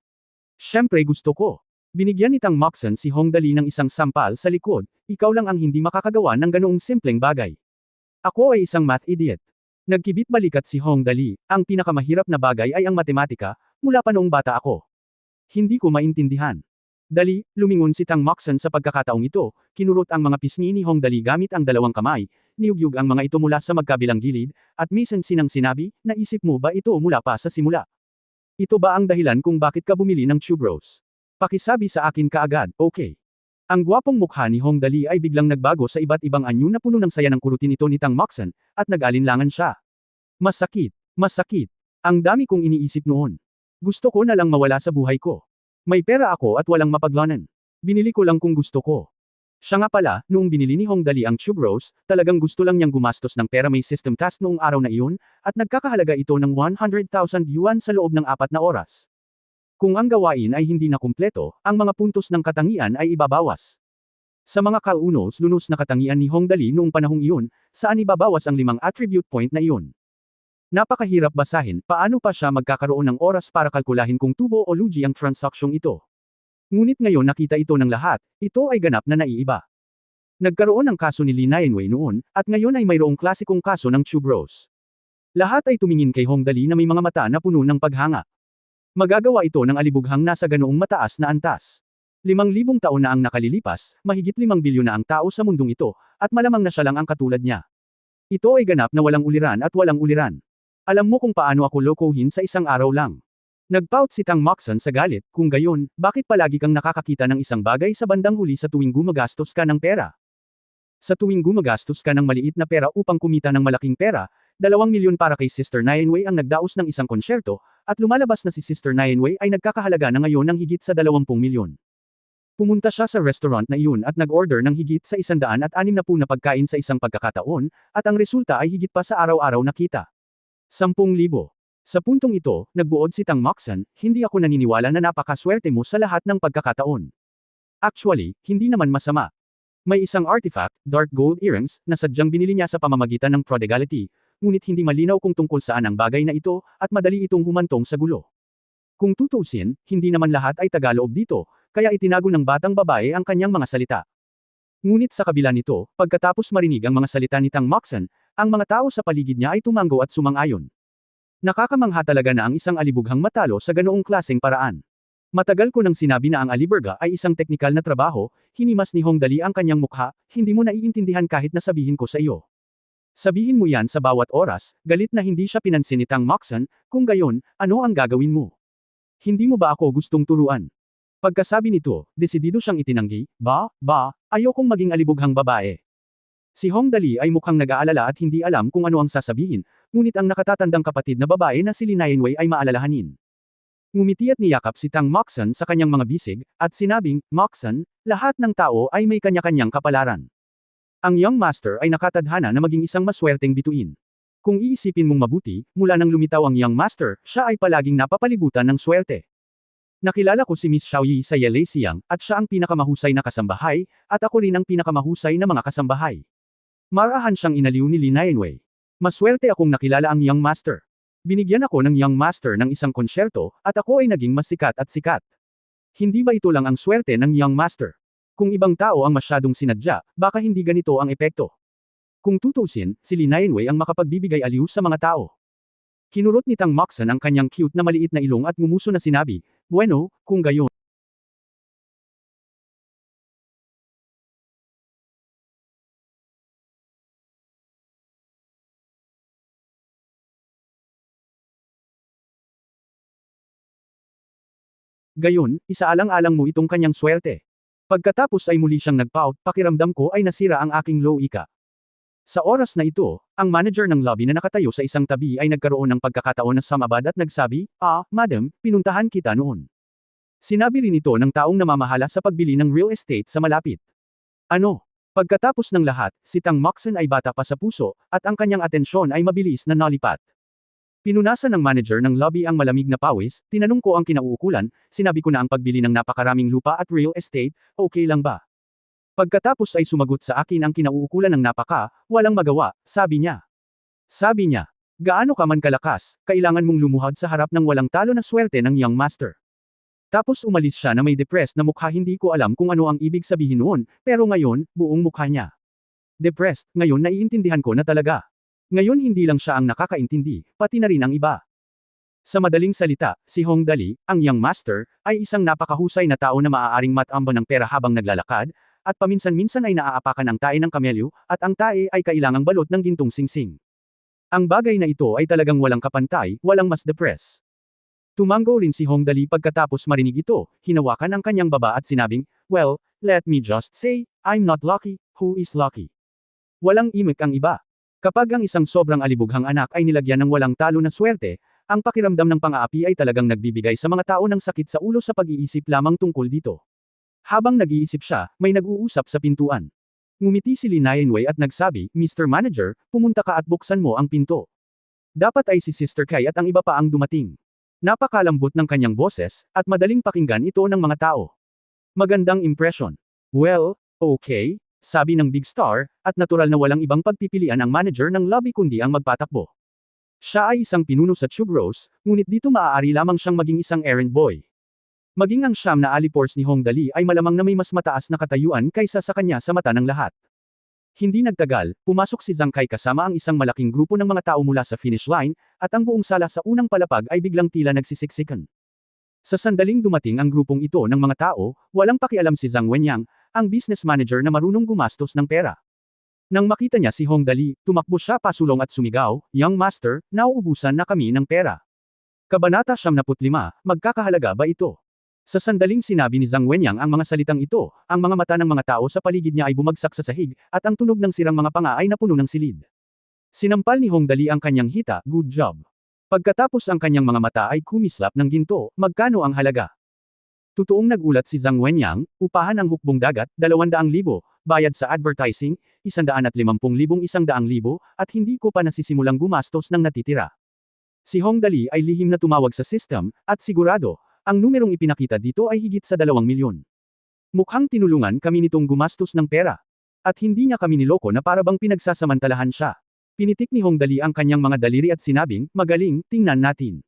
Siyempre gusto ko. Binigyan ni Tang Moxon si Hong Dali ng isang sampal sa likod, ikaw lang ang hindi makakagawa ng ganoong simpleng bagay. Ako ay isang math idiot. Nagkibit balikat si Hong Dali, ang pinakamahirap na bagay ay ang matematika, mula pa noong bata ako. Hindi ko maintindihan. Dali, lumingon si Tang Moxon sa pagkakataong ito, kinurot ang mga pisngi ni Hong Dali gamit ang dalawang kamay, niyugyug ang mga ito mula sa magkabilang gilid, at misan-sinang sinabi, naisip mo ba ito mula pa sa simula? Ito ba ang dahilan kung bakit ka bumili ng tube rose? Pakisabi sa akin kaagad, okay? Ang gwapong mukha ni Hong Dali ay biglang nagbago sa iba't ibang anyo na puno ng saya ng kurutin ito ni Tang Moxon, at nag-alinlangan siya. Masakit, masakit. Ang dami kong iniisip noon. Gusto ko na lang mawala sa buhay ko. May pera ako at walang mapaglanan. Binili ko lang kung gusto ko. Siya nga pala, noong binili ni Hong Dali ang Tube Rose, talagang gusto lang niyang gumastos ng pera may system task noong araw na iyon, at nagkakahalaga ito ng 100,000 yuan sa loob ng 4 na oras. Kung ang gawain ay hindi na kumpleto, ang mga puntos ng katangian ay ibabawas. Sa mga kaunos-lunos na katangian ni Hong Dali noong panahong iyon, saan ibabawas ang 5 attribute point na iyon? Napakahirap basahin, paano pa siya magkakaroon ng oras para kalkulahin kung tubo o lugi ang transaksyong ito. Ngunit ngayon nakita ito ng lahat, ito ay ganap na naiiba. Nagkaroon ng kaso ni Li Nianwei noon, at ngayon ay mayroong klasikong kaso ng Tube Rose. Lahat ay tumingin kay Hong Dali na may mga mata na puno ng paghanga. Magagawa ito ng alibughang nasa ganoong mataas na antas. 5,000 taon na ang nakalilipas, mahigit 5 bilyon na ang tao sa mundong ito, at malamang na siya lang ang katulad niya. Ito ay ganap na walang uliran at walang uliran. Alam mo kung paano ako lokohin sa isang araw lang. Nagpout si Tang Moxon sa galit, kung gayon, bakit palagi kang nakakakita ng isang bagay sa bandang huli sa tuwing gumagastos ka ng pera? Sa tuwing gumagastos ka ng maliit na pera upang kumita ng malaking pera, 2 milyon para kay Sister Nianwei ang nagdaos ng isang konsyerto, at lumalabas na si Sister Nianwei ay nagkakahalaga na ngayon ng higit sa 20 milyon. Pumunta siya sa restaurant na iyon at nag-order ng higit sa 160 na pagkain sa isang pagkakataon, at ang resulta ay higit pa sa araw-araw na kita. 10,000. Sa puntong ito, nagbuod si Tang Moxon, hindi ako naniniwala na napakaswerte mo sa lahat ng pagkakataon. Actually, hindi naman masama. May isang artifact, dark gold earrings, na sadyang binili niya sa pamamagitan ng prodigality, ngunit hindi malinaw kung tungkol saan ang bagay na ito, at madali itong humantong sa gulo. Kung tutuusin, hindi naman lahat ay tagaloob dito, kaya itinago ng batang babae ang kanyang mga salita. Ngunit sa kabila nito, pagkatapos marinig ang mga salita ni Tang Moxon, ang mga tao sa paligid niya ay tumanggo at sumang-ayon. Nakakamangha talaga na ang isang alibughang matalo sa ganoong klaseng paraan. Matagal ko nang sinabi na ang aliberga ay isang teknikal na trabaho, hinimas ni Hong Dali ang kanyang mukha, hindi mo naiintindihan kahit na sabihin ko sa iyo. Sabihin mo yan sa bawat oras, galit na hindi siya pinansin ni Tang Moxon, kung gayon, ano ang gagawin mo? Hindi mo ba ako gustong turuan? Pagkasabi nito, desidido siyang itinanggi, ayokong maging alibughang babae. Si Hong Dali ay mukhang nag-aalala at hindi alam kung ano ang sasabihin, ngunit ang nakatatandang kapatid na babae na si Li Nianwei ay maalalahanin. Ngumiti at niyakap si Tang Moxon sa kanyang mga bisig, at sinabing, Moxon, lahat ng tao ay may kanya-kanyang kapalaran. Ang young master ay nakatadhana na maging isang maswerteng bituin. Kung iisipin mong mabuti, mula nang lumitaw ang young master, siya ay palaging napapalibutan ng swerte. Nakilala ko si Miss Xiaoyi sa Yelesiang, at siya ang pinakamahusay na kasambahay, at ako rin ang pinakamahusay na mga kasambahay. Marahan siyang inaliw ni Li Nianwei. Maswerte akong nakilala ang young master. Binigyan ako ng young master ng isang konsyerto, at ako ay naging mas sikat at sikat. Hindi ba ito lang ang swerte ng young master? Kung ibang tao ang masyadong sinadya, baka hindi ganito ang epekto. Kung tutusin, si Li Nianwei ang makapagbibigay aliw sa mga tao. Kinurot ni Tang Moxon ang kanyang cute na maliit na ilong at ngumuso na sinabi, bueno, kung gayon. Gayon, isaalang-alang mo itong kanyang swerte. Pagkatapos ay muli siyang nagpout, pakiramdam ko ay nasira ang aking low ika. Sa oras na ito, ang manager ng lobby na nakatayo sa isang tabi ay nagkaroon ng pagkakataon na sumabad at nagsabi, madam, pinuntahan kita noon. Sinabi rin ito ng taong namamahala sa pagbili ng real estate sa malapit. Ano? Pagkatapos ng lahat, si Tang Moxon ay bata pa sa puso, at ang kanyang atensyon ay mabilis na nalipat. Pinunasan ng manager ng lobby ang malamig na pawis, tinanong ko ang kinauukulan, sinabi ko na ang pagbili ng napakaraming lupa at real estate, okay lang ba? Pagkatapos ay sumagot sa akin ang kinauukulan ng walang magawa, sabi niya. Sabi niya, gaano ka man kalakas, kailangan mong lumuhad sa harap ng walang talo na swerte ng young master. Tapos umalis siya na may depressed na mukha, hindi ko alam kung ano ang ibig sabihin noon, pero ngayon, buong mukha niya. Depressed, ngayon naiintindihan ko na talaga. Ngayon hindi lang siya ang nakakaintindi, pati na rin ang iba. Sa madaling salita, si Hong Dali, ang young master, ay isang napakahusay na tao na maaaring matamba ng pera habang naglalakad, at paminsan-minsan ay naaapakan ang tae ng kamelyo, at ang tae ay kailangang balot ng gintong singsing. Ang bagay na ito ay talagang walang kapantay, walang mas depress. Tumango rin si Hong Dali pagkatapos marinig ito, hinawakan ang kanyang baba at sinabing, well, let me just say, I'm not lucky, who is lucky? Walang imik ang iba. Kapag ang isang sobrang alibughang anak ay nilagyan ng walang talo na swerte, ang pakiramdam ng pang-aapi ay talagang nagbibigay sa mga tao ng sakit sa ulo sa pag-iisip lamang tungkol dito. Habang nag-iisip siya, may nag-uusap sa pintuan. Ngumiti si Lee Nainwei at nagsabi, Mr. Manager, pumunta ka at buksan mo ang pinto. Dapat ay si Sister Kai at ang iba pa ang dumating. Napakalambot ng kanyang boses, at madaling pakinggan ito ng mga tao. Magandang impression. Well, okay, sabi ng Big Star, at natural na walang ibang pagpipilian ang manager ng lobby kundi ang magpatakbo. Siya ay isang pinuno sa Tube Rose, ngunit dito maaari lamang siyang maging isang errand boy. Maging ang siyam na alipors ni Hong Dali ay malamang na may mas mataas na katayuan kaysa sa kanya sa mata ng lahat. Hindi nagtagal, pumasok si Zhang Kai kasama ang isang malaking grupo ng mga tao mula sa finish line, at ang buong sala sa unang palapag ay biglang tila nagsisiksikan. Sa sandaling dumating ang grupong ito ng mga tao, walang pakialam si Zhang Wenyang, ang business manager na marunong gumastos ng pera. Nang makita niya si Hong Dali, tumakbo siya pasulong at sumigaw, Young Master, nauubusan na kami ng pera. Kabanata 75, magkakahalaga ba ito? Sa sandaling sinabi ni Zhang Wenyang ang mga salitang ito, ang mga mata ng mga tao sa paligid niya ay bumagsak sa sahig, at ang tunog ng sirang mga panga ay napuno ng silid. Sinampal ni Hong Dali ang kanyang hita, good job. Pagkatapos ang kanyang mga mata ay kumislap ng ginto, magkano ang halaga? Totoong nagulat si Zhang Wenyang, upahan ang hukbong dagat, 200,000, bayad sa advertising, 150,000 100,000, at hindi ko pa nasisimulang gumastos ng natitira. Si Hong Dali ay lihim na tumawag sa system, at sigurado, ang numerong ipinakita dito ay higit sa 2 milyon. Mukhang tinulungan kami nitong gumastos ng pera. At hindi niya kami niloko na para bang pinagsasamantalahan siya. Pinitik ni Hong Dali ang kanyang mga daliri at sinabing, magaling, tingnan natin.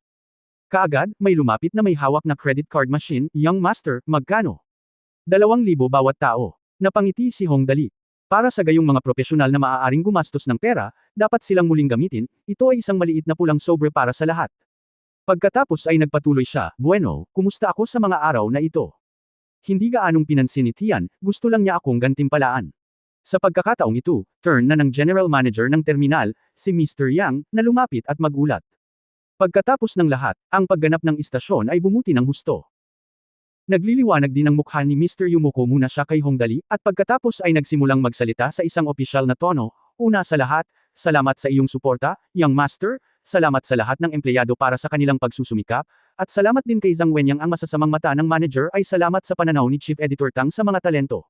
Kaagad, may lumapit na may hawak na credit card machine, Young Master, magkano? 2,000 bawat tao. Napangiti si Hong Dali. Para sa gayong mga profesional na maaaring gumastos ng pera, dapat silang muling gamitin, ito ay isang maliit na pulang sobre para sa lahat. Pagkatapos ay nagpatuloy siya, bueno, kumusta ako sa mga araw na ito? Hindi gaanong pinansin ni Tian, gusto lang niya akong gantimpalaan. Sa pagkakataong ito, turn na ng general manager ng terminal, si Mr. Yang, na lumapit at magulat. Pagkatapos ng lahat, ang pagganap ng istasyon ay bumuti ng husto. Nagliliwanag din ang mukha ni Mr. Yumoko muna siya kay Hong Dali, at pagkatapos ay nagsimulang magsalita sa isang opisyal na tono, una sa lahat, salamat sa iyong suporta, Young Master, salamat sa lahat ng empleyado para sa kanilang pagsusumikap, at salamat din kay Zhang Wenyang ang masasamang mata ng manager ay salamat sa pananaw ni Chief Editor Tang sa mga talento.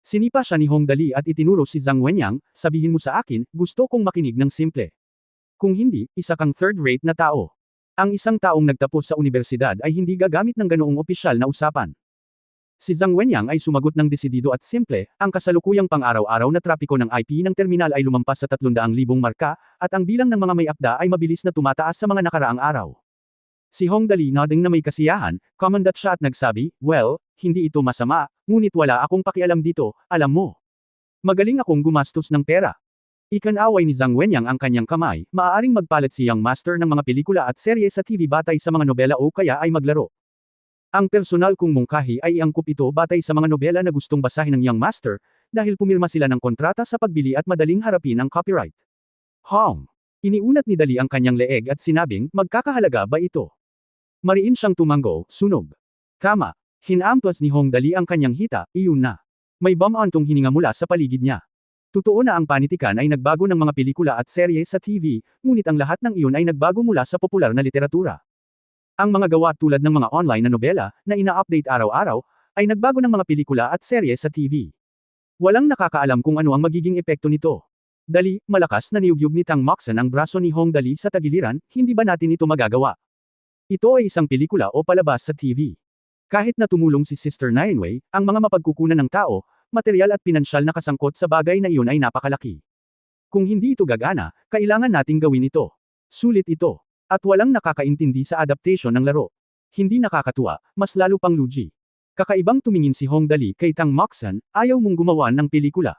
Sinipa siya ni Hong Dali at itinuro si Zhang Wenyang, sabihin mo sa akin, gusto kong makinig ng simple. Kung hindi, isa kang third-rate na tao. Ang isang taong nagtapos sa universidad ay hindi gagamit ng ganoong opisyal na usapan. Si Zhang Wenyang ay sumagot ng desidido at simple, ang kasalukuyang pang-araw-araw na trapiko ng IP ng terminal ay lumampas sa 300,000 marka, at ang bilang ng mga may akda ay mabilis na tumataas sa mga nakaraang araw. Si Hong Dali nodding na may kasiyahan, kumandat siya at nagsabi, well, hindi ito masama, ngunit wala akong pakialam dito, alam mo. Magaling akong gumastos ng pera. Ikanaway ni Zhang Wenyang ang kanyang kamay, maaaring magpalit si Young Master ng mga pelikula at serye sa TV batay sa mga nobela o kaya ay maglaro. Ang personal kong mungkahi ay iangkop ito batay sa mga nobela na gustong basahin ng Young Master, dahil pumirma sila ng kontrata sa pagbili at madaling harapin ang copyright. Hong! Iniunat ni Dali ang kanyang leeg at sinabing, magkakahalaga ba ito? Mariin siyang tumanggo, sunog. Tama. Hinamplas ni Hong Dali ang kanyang hita, iyon na. May bamantong hininga mula sa paligid niya. Totoo na ang panitikan ay nagbago ng mga pelikula at serye sa TV, ngunit ang lahat ng iyon ay nagbago mula sa popular na literatura. Ang mga gawa tulad ng mga online na nobela, na ina-update araw-araw, ay nagbago ng mga pelikula at serye sa TV. Walang nakakaalam kung ano ang magiging epekto nito. Dali, malakas na niyugyug ni Tang Moxon ang braso ni Hong Dali sa tagiliran, hindi ba natin ito magagawa? Ito ay isang pelikula o palabas sa TV. Kahit na tumulong si Sister Nainwei, ang mga mapagkukunan ng tao, material at pinansyal na kasangkot sa bagay na iyon ay napakalaki. Kung hindi ito gagana, kailangan nating gawin ito. Sulit ito. At walang nakakaintindi sa adaptation ng laro. Hindi nakakatuwa, mas lalo pang lugi. Kakaibang tumingin si Hong Dali kay Tang Moxon, ayaw mong gumawa ng pelikula.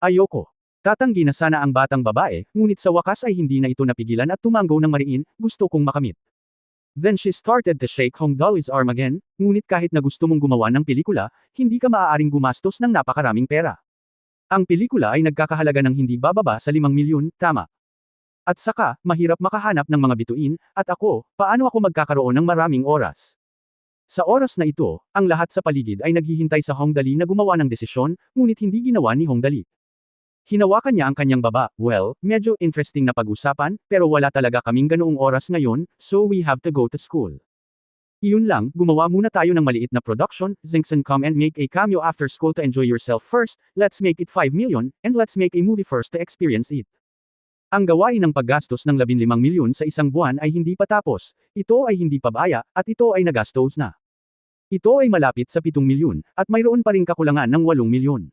Ayoko. Tatanggi na sana ang batang babae, ngunit sa wakas ay hindi na ito napigilan at tumanggo ng mariin, gusto kong makamit. Then she started to shake Hong Dali's arm again, ngunit kahit na gusto mong gumawa ng pelikula, hindi ka maaaring gumastos ng napakaraming pera. Ang pelikula ay nagkakahalaga ng hindi bababa sa 5 milyon, tama. At saka, mahirap makahanap ng mga bituin, at ako, paano ako magkakaroon ng maraming oras? Sa oras na ito, ang lahat sa paligid ay naghihintay sa Hongdali na gumawa ng desisyon, ngunit hindi ginawa ni Hongdali. Hinawakan niya ang kanyang baba, well, medyo interesting na pag-usapan, pero wala talaga kaming ganoong oras ngayon, so we have to go to school. Iyon lang, gumawa muna tayo ng maliit na production, Zinkson come and make a cameo after school to enjoy yourself first, let's make it 5 million, and let's make a movie first to experience it. Ang gawain ng paggastos ng 15 milyon sa isang buwan ay hindi pa tapos, ito ay hindi pabaya, at ito ay nagastos na. Ito ay malapit sa 7 milyon, at mayroon pa ring kakulangan ng 8 milyon.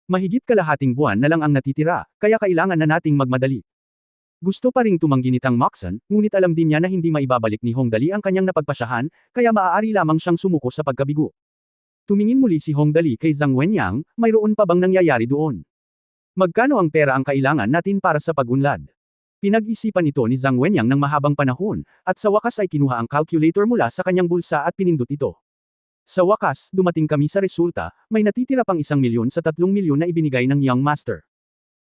Mahigit kalahating buwan na lang ang natitira, kaya kailangan na nating magmadali. Gusto pa ring tumanggi ni Tang Moxon, ngunit alam din niya na hindi maibabalik ni Hongdali ang kanyang napagpasyahan, kaya maaari lamang siyang sumuko sa pagkabigo. Tumingin muli si Hongdali kay Zhang Wenyang, mayroon pa bang nangyayari doon? Magkano ang pera ang kailangan natin para sa pag-unlad? Pinag-isipan ito ni Zhang Wenyang ng mahabang panahon, at sa wakas ay kinuha ang calculator mula sa kanyang bulsa at pinindot ito. Sa wakas, dumating kami sa resulta, may natitira pang 1 milyon sa 3 milyon na ibinigay ng Young Master.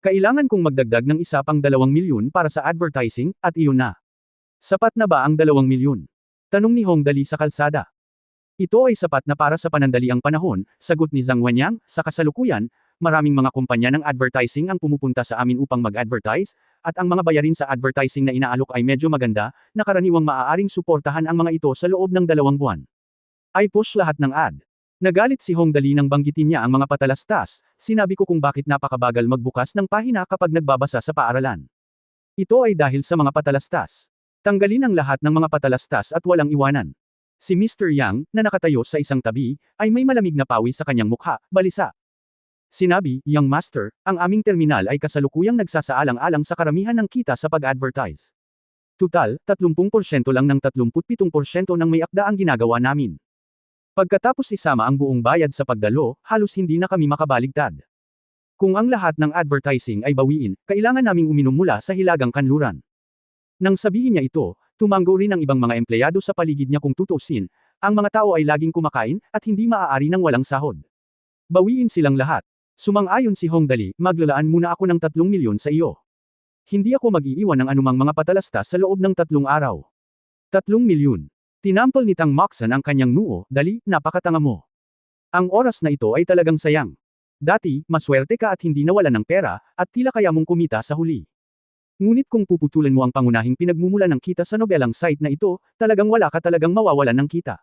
Kailangan kong magdagdag ng isa pang 2 milyon para sa advertising, at iyon na. Sapat na ba ang 2 milyon? Tanong ni Hongdali sa kalsada. Ito ay sapat na para sa panandaliang panahon, sagot ni Zhang Wenyang, sa kasalukuyan, maraming mga kumpanya ng advertising ang pumupunta sa amin upang mag-advertise, at ang mga bayarin sa advertising na inaalok ay medyo maganda, na karaniwang maaaring suportahan ang mga ito sa loob ng 2 buwan. Ay push lahat ng ad. Nagalit si Hongdali nang banggitin niya ang mga patalastas, sinabi ko kung bakit napakabagal magbukas ng pahina kapag nagbabasa sa paaralan. Ito ay dahil sa mga patalastas. Tanggalin ang lahat ng mga patalastas at walang iwanan. Si Mr. Yang, na nakatayo sa isang tabi, ay may malamig na pawi sa kanyang mukha, balisa. Sinabi, Young Master, ang aming terminal ay kasalukuyang nagsasaalang-alang sa karamihan ng kita sa pag-advertise. Tutal, 30% lang ng 37% ng may akda ang ginagawa namin. Pagkatapos isama ang buong bayad sa pagdalo, halos hindi na kami makabaligtad. Kung ang lahat ng advertising ay bawiin, kailangan naming uminom mula sa hilagang kanluran. Nang sabihin niya ito, tumanggo rin ang ibang mga empleyado sa paligid niya kung tutusin, ang mga tao ay laging kumakain, at hindi maaari ng walang sahod. Bawiin silang lahat. Sumang-ayon si Hongdali, maglalaan muna ako ng 3 milyon sa iyo. Hindi ako mag-iiwan ng anumang mga patalastas sa loob ng 3 araw. 3 milyon. Tinampol ni Tang Moxon ang kanyang noo, dali, napakatanga mo. Ang oras na ito ay talagang sayang. Dati, maswerte ka at hindi nawalan ng pera, at tila kaya mong kumita sa huli. Ngunit kung puputulan mo ang pangunahing pinagmumulan ng kita sa nobelang site na ito, talagang wala ka talagang mawawalan ng kita.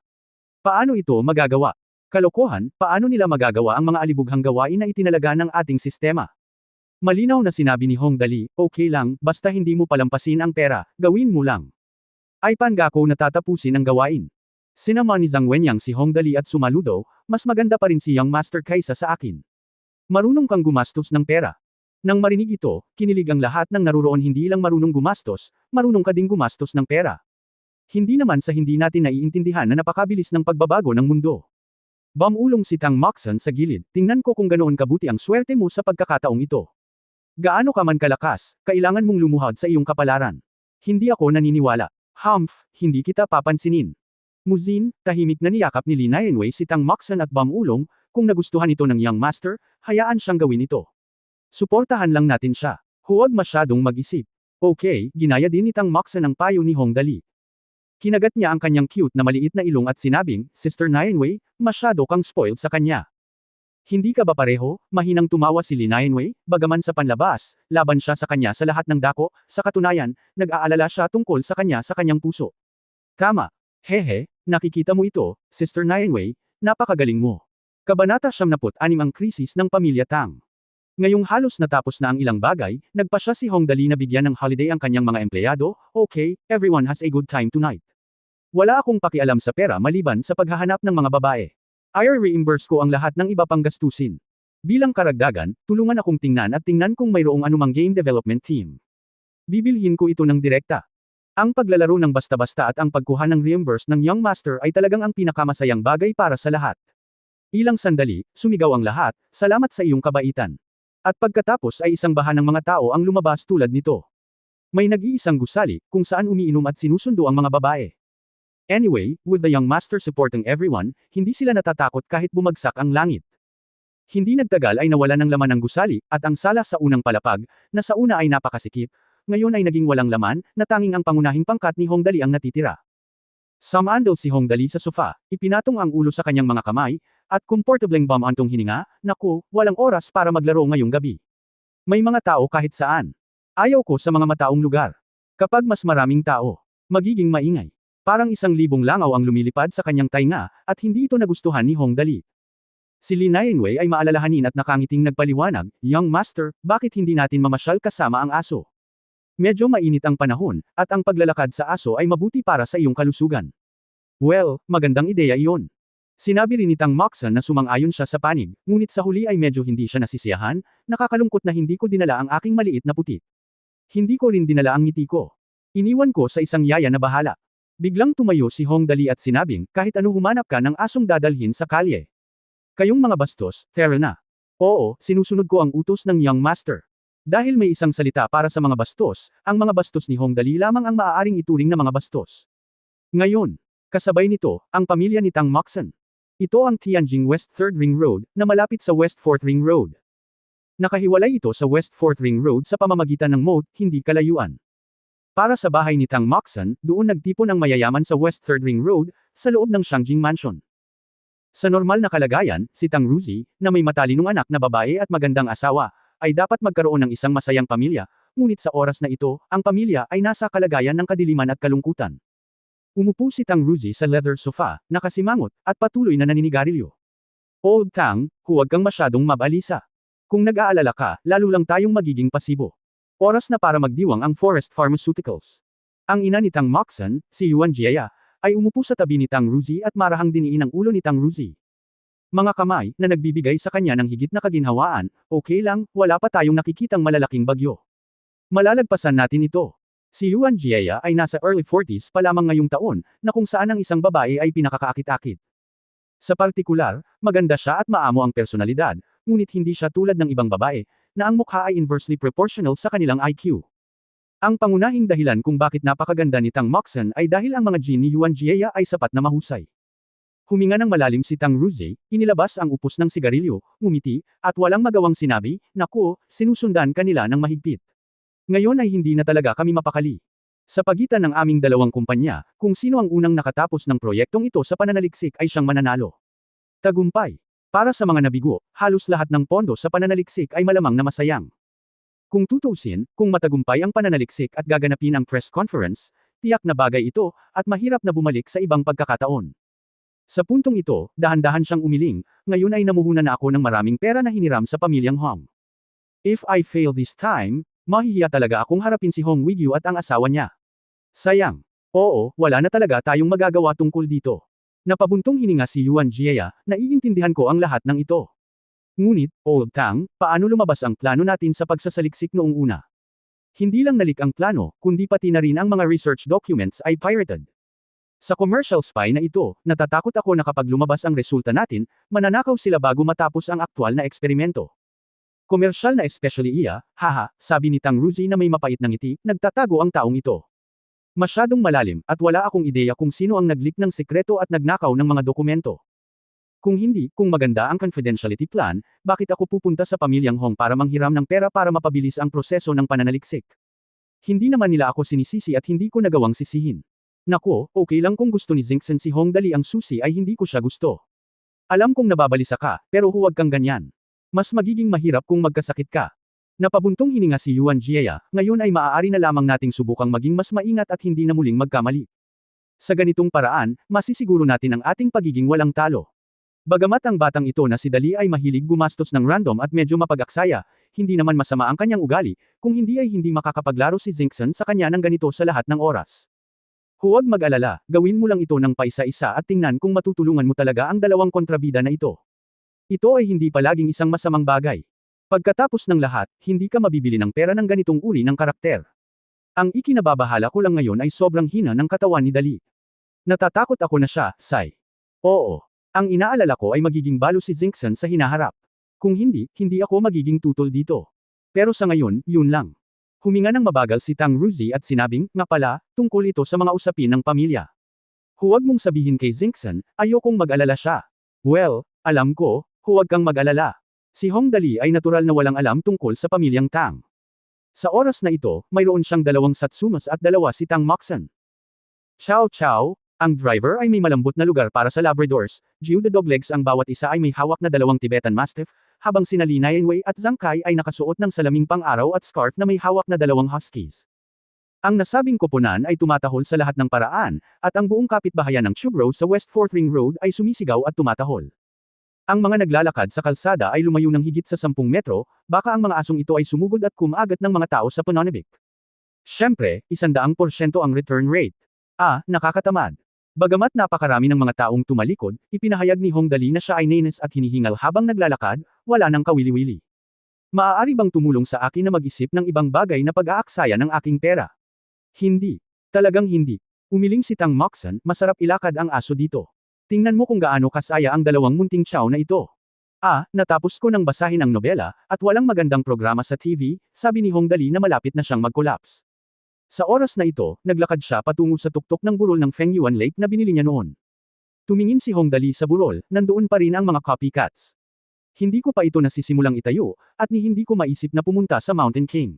Paano ito magagawa? Kalokohan, paano nila magagawa ang mga alibughang gawain na itinalaga ng ating sistema? Malinaw na sinabi ni Hongdali, okay lang, basta hindi mo palampasin ang pera, gawin mo lang. Ay pangako na tatapusin ang gawain. Sinama ni Zhang Wenyang si Hongdali at sumaludo, mas maganda pa rin si Young Master kaysa sa akin. Marunong kang gumastos ng pera. Nang marinig ito, kinilig ang lahat ng naruroon hindi lang marunong gumastos, marunong ka ding gumastos ng pera. Hindi naman sa hindi natin naiintindihan na napakabilis ng pagbabago ng mundo. Bumulong si Tang Moxon sa gilid, tingnan ko kung ganoon kabuti ang swerte mo sa pagkakataong ito. Gaano ka man kalakas, kailangan mong lumuhod sa iyong kapalaran. Hindi ako naniniwala. Humph, hindi kita papansinin. Muzin, tahimik na niyakap ni Li Nianwei si Tang Moxon at bumulong, kung nagustuhan ito ng Young Master, hayaan siyang gawin ito. Suportahan lang natin siya. Huwag masyadong mag-isip. Okay, ginaya din ni Tang Moxon ang payo ni Hongdali. Kinagat niya ang kanyang cute na maliit na ilong at sinabing, Sister Nianwei, masyado kang spoiled sa kanya. Hindi ka ba pareho? Mahinang tumawa si Li Nianwei, bagaman sa panlabas, laban siya sa kanya sa lahat ng dako, sa katunayan, nag-aalala siya tungkol sa kanyang puso. Tama. Hehe, nakikita mo ito, Sister Nianwei, napakagaling mo. Kabanata 76 ang krisis ng pamilya Tang. Ngayong halos natapos na ang ilang bagay, nagpa siya si Hongdali na bigyan ng holiday ang kanyang mga empleyado, okay, everyone has a good time tonight. Wala akong pakialam sa pera maliban sa paghahanap ng mga babae. I-reimburse ko ang lahat ng iba pang gastusin. Bilang karagdagan, tulungan akong tingnan at tingnan kung mayroong anumang game development team. Bibilhin ko ito ng direkta. Ang paglalaro ng basta-basta at ang pagkuha ng reimburse ng Young Master ay talagang ang pinakamasayang bagay para sa lahat. Ilang sandali, sumigaw ang lahat, salamat sa iyong kabaitan. At pagkatapos ay isang bahan ng mga tao ang lumabas tulad nito. May nag-iisang gusali, kung saan umiinom at sinusundo ang mga babae. Anyway, with the Young Master supporting everyone, hindi sila natatakot kahit bumagsak ang langit. Hindi nagtagal ay nawalan ng laman ang gusali, at ang sala sa unang palapag, na sa una ay napakasikip, ngayon ay naging walang laman, na tanging ang pangunahing pangkat ni Hongdali ang natitira. Sumandal si Hong Dali sa sofa, ipinatong ang ulo sa kanyang mga kamay, at komportableng bumantong hininga, naku, walang oras para maglaro ngayong gabi. May mga tao kahit saan. Ayaw ko sa mga mataong lugar. Kapag mas maraming tao, magiging maingay. Parang 1,000 langaw ang lumilipad sa kanyang tainga, at hindi ito nagustuhan ni Hong Dali. Si Li Nianwei ay maalalahanin at nakangiting nagpaliwanag, "Young Master, bakit hindi natin mamasyal kasama ang aso? Medyo mainit ang panahon, at ang paglalakad sa aso ay mabuti para sa iyong kalusugan." Well, magandang ideya iyon. Sinabi rin ni Tang Moxon na sumang-ayon siya sa panig, ngunit sa huli ay medyo hindi siya nasisiyahan, nakakalungkot na hindi ko dinala ang aking maliit na puti. Hindi ko rin dinala ang ngiti ko. Iniwan ko sa isang yaya na bahala. Biglang tumayo si Hong Dali at sinabing, "Kahit ano humanap ka ng asong dadalhin sa kalye. Kayong mga bastos, tara na." Oo, sinusunod ko ang utos ng Young Master. Dahil may isang salita para sa mga bastos, ang mga bastos ni Hong Dali lamang ang maaaring ituring na mga bastos. Ngayon, kasabay nito, ang pamilya ni Tang Moxon. Ito ang Tianjin West 3rd Ring Road, na malapit sa West 4th Ring Road. Nakahiwalay ito sa West 4th Ring Road sa pamamagitan ng moat, hindi kalayuan. Para sa bahay ni Tang Moxon, doon nagtipon ang mayayaman sa West 3rd Ring Road, sa loob ng Shangjing Mansion. Sa normal na kalagayan, si Tang Ruzi, na may matalinong anak na babae at magandang asawa, ay dapat magkaroon ng isang masayang pamilya, ngunit sa oras na ito, ang pamilya ay nasa kalagayan ng kadiliman at kalungkutan. Umupo si Tang Ruzi sa leather sofa, nakasimangot, at patuloy na naninigarilyo. "Old Tang, huwag kang masyadong mabalisa. Kung nag-aalala ka, lalo lang tayong magiging pasibo. Oras na para magdiwang ang Forest Pharmaceuticals." Ang ina ni Tang Moxon, si Yuan Jia, ay umupo sa tabi ni Tang Ruzi at marahang diniin ang ulo ni Tang Ruzi. Mga kamay, na nagbibigay sa kanya ng higit na kaginhawaan, "Okay lang, wala pa tayong nakikitang malalaking bagyo. Malalagpasan natin ito." Si Yuan Jia ay nasa early 40s pa lamang ngayong taon, na kung saan ang isang babae ay pinakakaakit-akit. Sa partikular, maganda siya at maamo ang personalidad, ngunit hindi siya tulad ng ibang babae, na ang mukha ay inversely proportional sa kanilang IQ. Ang pangunahing dahilan kung bakit napakaganda ni Tang Moxon ay dahil ang mga gene ni Yuan Jia ay sapat na mahusay. Huminga ng malalim si Tang Ruzi, inilabas ang upos ng sigarilyo, ngumiti, at walang magawang sinabi, "Naku, sinusundan kanila ng mahigpit. Ngayon ay hindi na talaga kami mapakali." Sa pagitan ng aming dalawang kumpanya, kung sino ang unang nakatapos ng proyektong ito sa pananaliksik ay siyang mananalo. Tagumpay. Para sa mga nabigo, halos lahat ng pondo sa pananaliksik ay malamang na masayang. Kung tutuusin, kung matagumpay ang pananaliksik at gaganapin ang press conference, tiyak na bagay ito, at mahirap na bumalik sa ibang pagkakataon. Sa puntong ito, dahan-dahan siyang umiling, ngayon ay namuhunan na ako ng maraming pera na hiniram sa pamilyang Hong. If I fail this time, mahihiya talaga akong harapin si Hong Wigyu at ang asawa niya. Sayang. Oo, wala na talaga tayong magagawa tungkol dito. Napabuntong hininga si Yuan Jia, "Naiintindihan ko ang lahat ng ito. Ngunit, Old Tang, paano lumabas ang plano natin sa pagsasaliksik noong una? Hindi lang nalik ang plano, kundi pati na rin ang mga research documents ay pirated. Sa commercial spy na ito, natatakot ako na kapag lumabas ang resulta natin, mananakaw sila bago matapos ang aktwal na eksperimento." "Komersyal na especially iya, haha," sabi ni Tang Ruzi na may mapait na ngiti, "nagtatago ang taong ito. Masyadong malalim, at wala akong ideya kung sino ang nag-leak ng sekreto at nagnakaw ng mga dokumento. Kung hindi, kung maganda ang confidentiality plan, bakit ako pupunta sa pamilyang Hong para manghiram ng pera para mapabilis ang proseso ng pananaliksik? Hindi naman nila ako sinisisi at hindi ko nagawang sisihin. Nako, okay lang kung gusto ni Zinksen si Hong Dali ang susi ay hindi ko siya gusto. Alam kong nababalisa ka, pero huwag kang ganyan. Mas magiging mahirap kung magkasakit ka." Napabuntong hininga si Yuan Jia, "Ngayon ay maaari na lamang nating subukang maging mas maingat at hindi na muling magkamali. Sa ganitong paraan, masisiguro natin ang ating pagiging walang talo." Bagamat ang batang ito na si Dali ay mahilig gumastos ng random at medyo mapag-aksaya, hindi naman masama ang kanyang ugali, kung hindi ay hindi makakapaglaro si Zinksen sa kanya ng ganito sa lahat ng oras. Huwag mag-alala, gawin mo lang ito ng paisa-isa at tingnan kung matutulungan mo talaga ang dalawang kontrabida na ito. Ito ay hindi palaging isang masamang bagay. Pagkatapos ng lahat, hindi ka mabibili ng pera ng ganitong uri ng karakter. Ang ikinababahala ko lang ngayon ay sobrang hina ng katawan ni Dali. Natatakot ako na siya, Sai. Oo. Ang inaalala ko ay magiging balo si Zinksen sa hinaharap. Kung hindi, hindi ako magiging tutol dito. Pero sa ngayon, yun lang. Huminga ng mabagal si Tang Ruzi at sinabing, "Nga pala, tungkol ito sa mga usapin ng pamilya. Huwag mong sabihin kay Zinksen, ayokong mag-alala siya." "Well, alam ko, huwag kang mag-alala." Si Hong Dali ay natural na walang alam tungkol sa pamilyang Tang. Sa oras na ito, mayroon siyang 2 Satsumas at 2 si Tang Moxon. "Chow chow, Ang driver ay may malambot na lugar para sa Labradors, Jew the doglegs ang bawat isa ay may hawak na 2 Tibetan Mastiff, habang sina Lee Nianwei at Zhang Kai ay nakasuot ng salaming pang-araw at scarf na may hawak na 2 Huskies. Ang nasabing koponan ay tumatahol sa lahat ng paraan, at ang buong kapitbahayan ng Tube Road sa West 4th Ring Road ay sumisigaw at tumatahol. Ang mga naglalakad sa kalsada ay lumayo ng higit sa 10 metro, baka ang mga asong ito ay sumugod at kumagat ng mga tao sa pananabik. Siyempre, 100% ang return rate. Nakakatamad. Bagamat napakarami ng mga taong tumalikod, ipinahayag ni Hong Dali na siya ay nainis at hinihingal habang naglalakad, wala nang kawili-wili. Maaari bang tumulong sa akin na mag-isip ng ibang bagay na pag-aaksaya ng aking pera? Hindi. Talagang hindi. Umiling si Tang Moxon, masarap ilakad ang aso dito. Tingnan mo kung gaano kasaya ang 2 munting chow na ito. Natapos ko nang basahin ang nobela, at walang magandang programa sa TV, sabi ni Hong Dali na malapit na siyang mag-collapse. Sa oras na ito, naglakad siya patungo sa tuktok ng burol ng Feng Yuan Lake na binili niya noon. Tumingin si Hong Dali sa burol, nandoon pa rin ang mga copycats. Hindi ko pa ito nasisimulang itayo, at hindi ko maisip na pumunta sa Mountain King.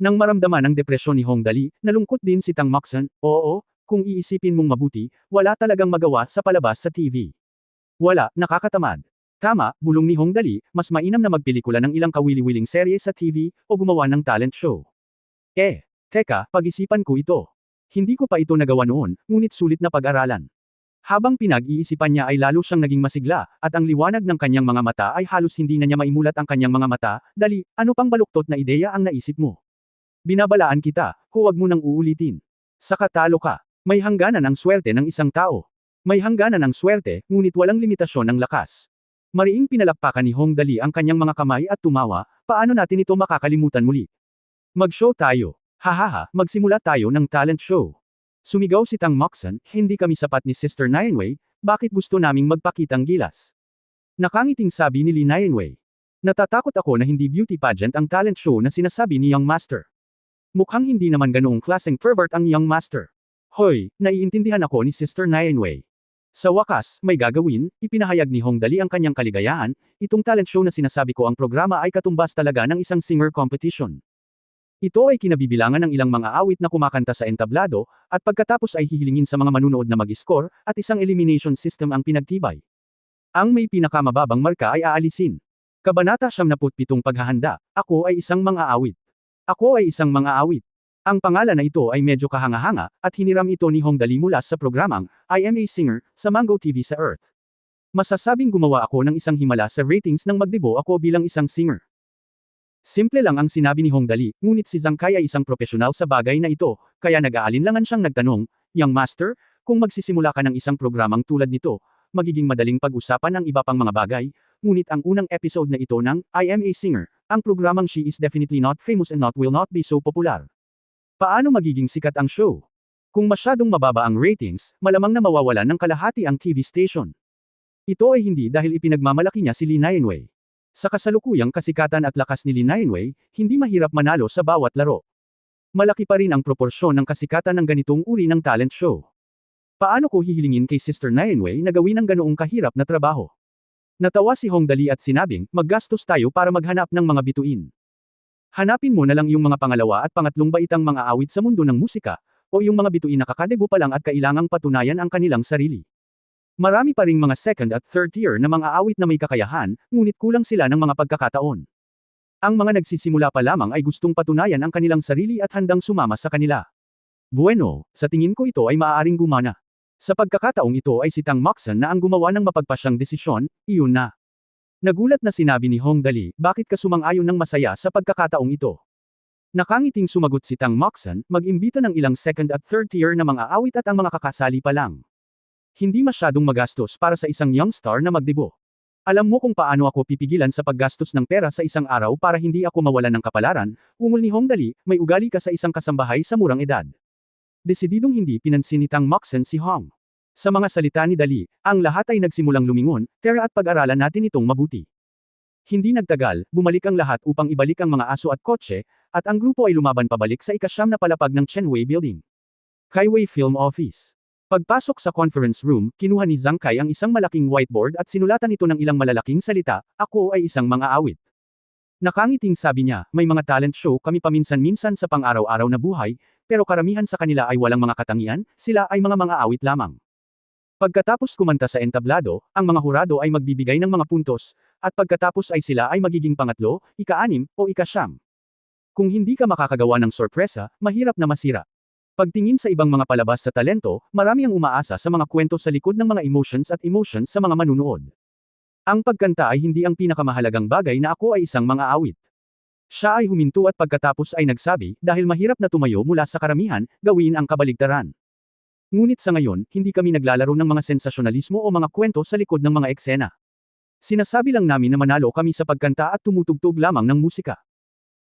Nang maramdaman ang depresyon ni Hong Dali, nalungkot din si Tang Moxon. Oo, kung iisipin mong mabuti, wala talagang magawa sa palabas sa TV. Wala, nakakatamad. Tama, bulong ni Hong Dali, mas mainam na magpelikula ng ilang kawili-wiling serye sa TV, o gumawa ng talent show. Teka, pag-isipan ko ito. Hindi ko pa ito nagawa noon, ngunit sulit na pag-aralan. Habang pinag-iisipan niya ay lalo siyang naging masigla, at ang liwanag ng kanyang mga mata ay halos hindi na niya maimulat ang kanyang mga mata. Dali, ano pang baluktot na ideya ang naisip mo? Binabalaan kita, huwag mo nang uulitin. Sa katalo ka, may hangganan ang swerte ng isang tao. May hangganan ang swerte, ngunit walang limitasyon ng lakas. Mariing pinalakpakan ni Hong Dali ang kanyang mga kamay at tumawa, paano natin ito makakalimutan muli? Mag-show tayo. Hahaha, magsimula tayo ng talent show. Sumigaw si Tang Moxon, hindi kami sapat ni Sister Nianwei, bakit gusto naming magpakitang gilas? Nakangiting sabi ni Lee Nianwei. Natatakot ako na hindi beauty pageant ang talent show na sinasabi ni Young Master. Mukhang hindi naman ganoong klaseng pervert ang Young Master. Hoy, naiintindihan ako ni Sister Nianwei. Sa wakas, may gagawin, ipinahayag ni Hong Dali ang kanyang kaligayahan, itong talent show na sinasabi ko ang programa ay katumbas talaga ng isang singer competition. Ito ay kinabibilangan ng ilang mga awit na kumakanta sa entablado, at pagkatapos ay hihilingin sa mga manunood na mag-score, at isang elimination system ang pinagtibay. Ang may pinakamababang marka ay aalisin. Kabanata 77 Paghahanda, ako ay isang mga awit. Ako ay isang mga awit. Ang pangalan na ito ay medyo kahanga-hanga, at hiniram ito ni Hong Dali mula sa programang I Am a Singer sa Mango TV sa Earth. Masasabing gumawa ako ng isang himala sa ratings nang magdebo ako bilang isang singer. Simple lang ang sinabi ni Hong Dali, ngunit si Zhang Kai ay isang propesyonal sa bagay na ito, kaya nag-aalinlangan siyang nagtanong, Young Master, kung magsisimula ka ng isang programang tulad nito, magiging madaling pag-usapan ang iba pang mga bagay, ngunit ang unang episode na ito ng I Am a Singer, ang programang She is definitely not famous and will not be so popular. Paano magiging sikat ang show? Kung masyadong mababa ang ratings, malamang na mawawalan ng kalahati ang TV station. Ito ay hindi dahil ipinagmamalaki niya si Lee Nianwei. Sa kasalukuyang kasikatan at lakas ni Lee Nianwei, hindi mahirap manalo sa bawat laro. Malaki pa rin ang proporsyon ng kasikatan ng ganitong uri ng talent show. Paano ko hihilingin kay Sister Nianwei na gawin ang ganoong kahirap na trabaho? Natawa si Hong Dali at sinabing, maggastos tayo para maghanap ng mga bituin. Hanapin mo na lang yung mga pangalawa at pangatlong baitang mga awit sa mundo ng musika, o yung mga bituin na kakadebo pa lang at kailangang patunayan ang kanilang sarili. Marami pa ring mga second at third tier na mga awit na may kakayahan, ngunit kulang sila ng mga pagkakataon. Ang mga nagsisimula pa lamang ay gustong patunayan ang kanilang sarili at handang sumama sa kanila. Bueno, sa tingin ko ito ay maaaring gumana. Sa pagkakataong ito ay si Tang Moxon na ang gumawa ng mapagpasyang desisyon, iyon na. Nagulat na sinabi ni Hong Dali, bakit ka sumang-ayon ng masaya sa pagkakataong ito? Nakangiting sumagot si Tang Moxon, mag-imbita ng ilang second at third tier na mga awit at ang mga kakasali pa lang. Hindi masyadong magastos para sa isang young star na magdebo. Alam mo kung paano ako pipigilan sa paggastos ng pera sa isang araw para hindi ako mawalan ng kapalaran, ungol ni Hong Dali, may ugali ka sa isang kasambahay sa murang edad. Desididong hindi pinansin ni Tang Moxon si Hong. Sa mga salita ni Dali, ang lahat ay nagsimulang lumingon, tara at pag-aralan natin itong mabuti. Hindi nagtagal, bumalik ang lahat upang ibalik ang mga aso at kotse, at ang grupo ay lumaban pabalik sa ika-9 na palapag ng Chenwei Building. Kaiwei Film Office. Pagpasok sa conference room, kinuha ni Zhang Kai ang isang malaking whiteboard at sinulatan ito ng ilang malalaking salita, ako ay isang mga awit. Nakangiting sabi niya, may mga talent show kami paminsan-minsan sa pang-araw-araw na buhay, pero karamihan sa kanila ay walang mga katangian, sila ay mga awit lamang. Pagkatapos kumanta sa entablado, ang mga hurado ay magbibigay ng mga puntos, at pagkatapos ay sila ay magiging pangatlo, ika-6, o ika-9. Kung hindi ka makakagawa ng sorpresa, mahirap na masira. Pagtingin sa ibang mga palabas sa talento, marami ang umaasa sa mga kwento sa likod ng mga emotions sa mga manunood. Ang pagkanta ay hindi ang pinakamahalagang bagay na ako ay isang mga awit. Siya ay huminto at pagkatapos ay nagsabi, dahil mahirap na tumayo mula sa karamihan, gawin ang kabaligtaran. Ngunit sa ngayon, hindi kami naglalaro ng mga sensasyonalismo o mga kwento sa likod ng mga eksena. Sinasabi lang namin na manalo kami sa pagkanta at tumutugtog lamang ng musika.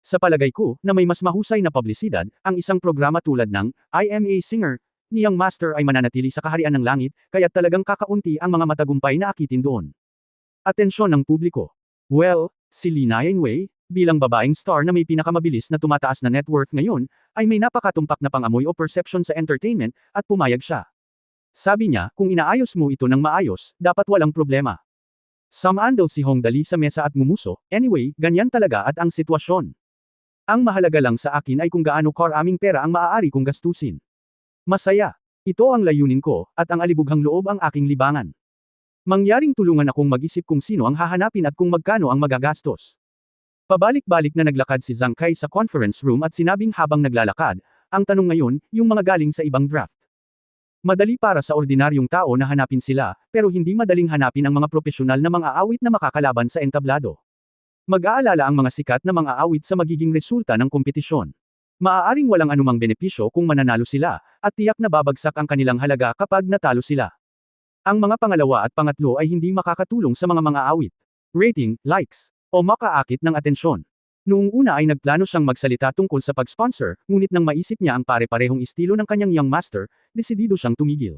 Sa palagay ko, na may mas mahusay na publisidad, ang isang programa tulad ng I Am a Singer ni Young Master ay mananatili sa kaharian ng langit, kaya't talagang kakaunti ang mga matagumpay na akitin doon. Atensyon ng publiko. Well, si Lee Nayanwei, bilang babaeng star na may pinakamabilis na tumataas na net worth ngayon, ay may napakatumpak na pangamoy o perception sa entertainment, at pumayag siya. Sabi niya, kung inaayos mo ito ng maayos, dapat walang problema. Sumandal si Hong Dali sa mesa at ngumuso, anyway, ganyan talaga at ang sitwasyon. Ang mahalaga lang sa akin ay kung gaano karaming pera ang maaari kong gastusin. Masaya. Ito ang layunin ko, at ang alibughang loob ang aking libangan. Mangyaring tulungan akong mag-isip kung sino ang hahanapin at kung magkano ang magagastos. Pabalik-balik na naglakad si Zhang Kai sa conference room at sinabing habang naglalakad, ang tanong ngayon, yung mga galing sa ibang draft. Madali para sa ordinaryong tao na hanapin sila, pero hindi madaling hanapin ang mga profesional na mga awit na makakalaban sa entablado. Mag-aalala ang mga sikat na mga awit sa magiging resulta ng kompetisyon. Maaaring walang anumang benepisyo kung mananalo sila, at tiyak na babagsak ang kanilang halaga kapag natalo sila. Ang mga pangalawa at pangatlo ay hindi makakatulong sa mga awit. Rating, likes, o makaakit ng atensyon. Noong una ay nagplano siyang magsalita tungkol sa pag-sponsor, ngunit nang maisip niya ang pare-parehong estilo ng kanyang young master, desidido siyang tumigil.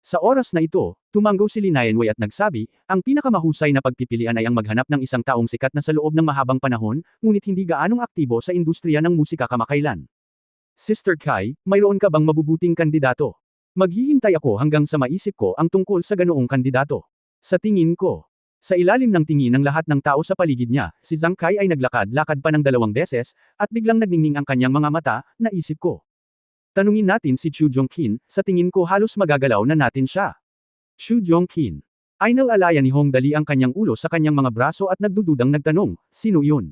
Sa oras na ito, tumanggo si Lee Nayanwei at nagsabi, ang pinakamahusay na pagpipilian ay ang maghanap ng isang taong sikat na sa loob ng mahabang panahon, ngunit hindi gaanong aktibo sa industriya ng musika kamakailan. Sister Kai, mayroon ka bang mabubuting kandidato? Maghihintay ako hanggang sa maisip ko ang tungkol sa ganoong kandidato. Sa tingin ko. Sa ilalim ng tingin ng lahat ng tao sa paligid niya, si Zhang Kai ay naglakad-lakad pa ng 2 beses, at biglang nagningning ang kanyang mga mata, naisip ko. Tanungin natin si Chu Jongkin, sa tingin ko halos magagalaw na natin siya. Chu Jongkin. Ay nalalaya ni Hong Dali ang kanyang ulo sa kanyang mga braso at nagdududang nagtanong, sino yun?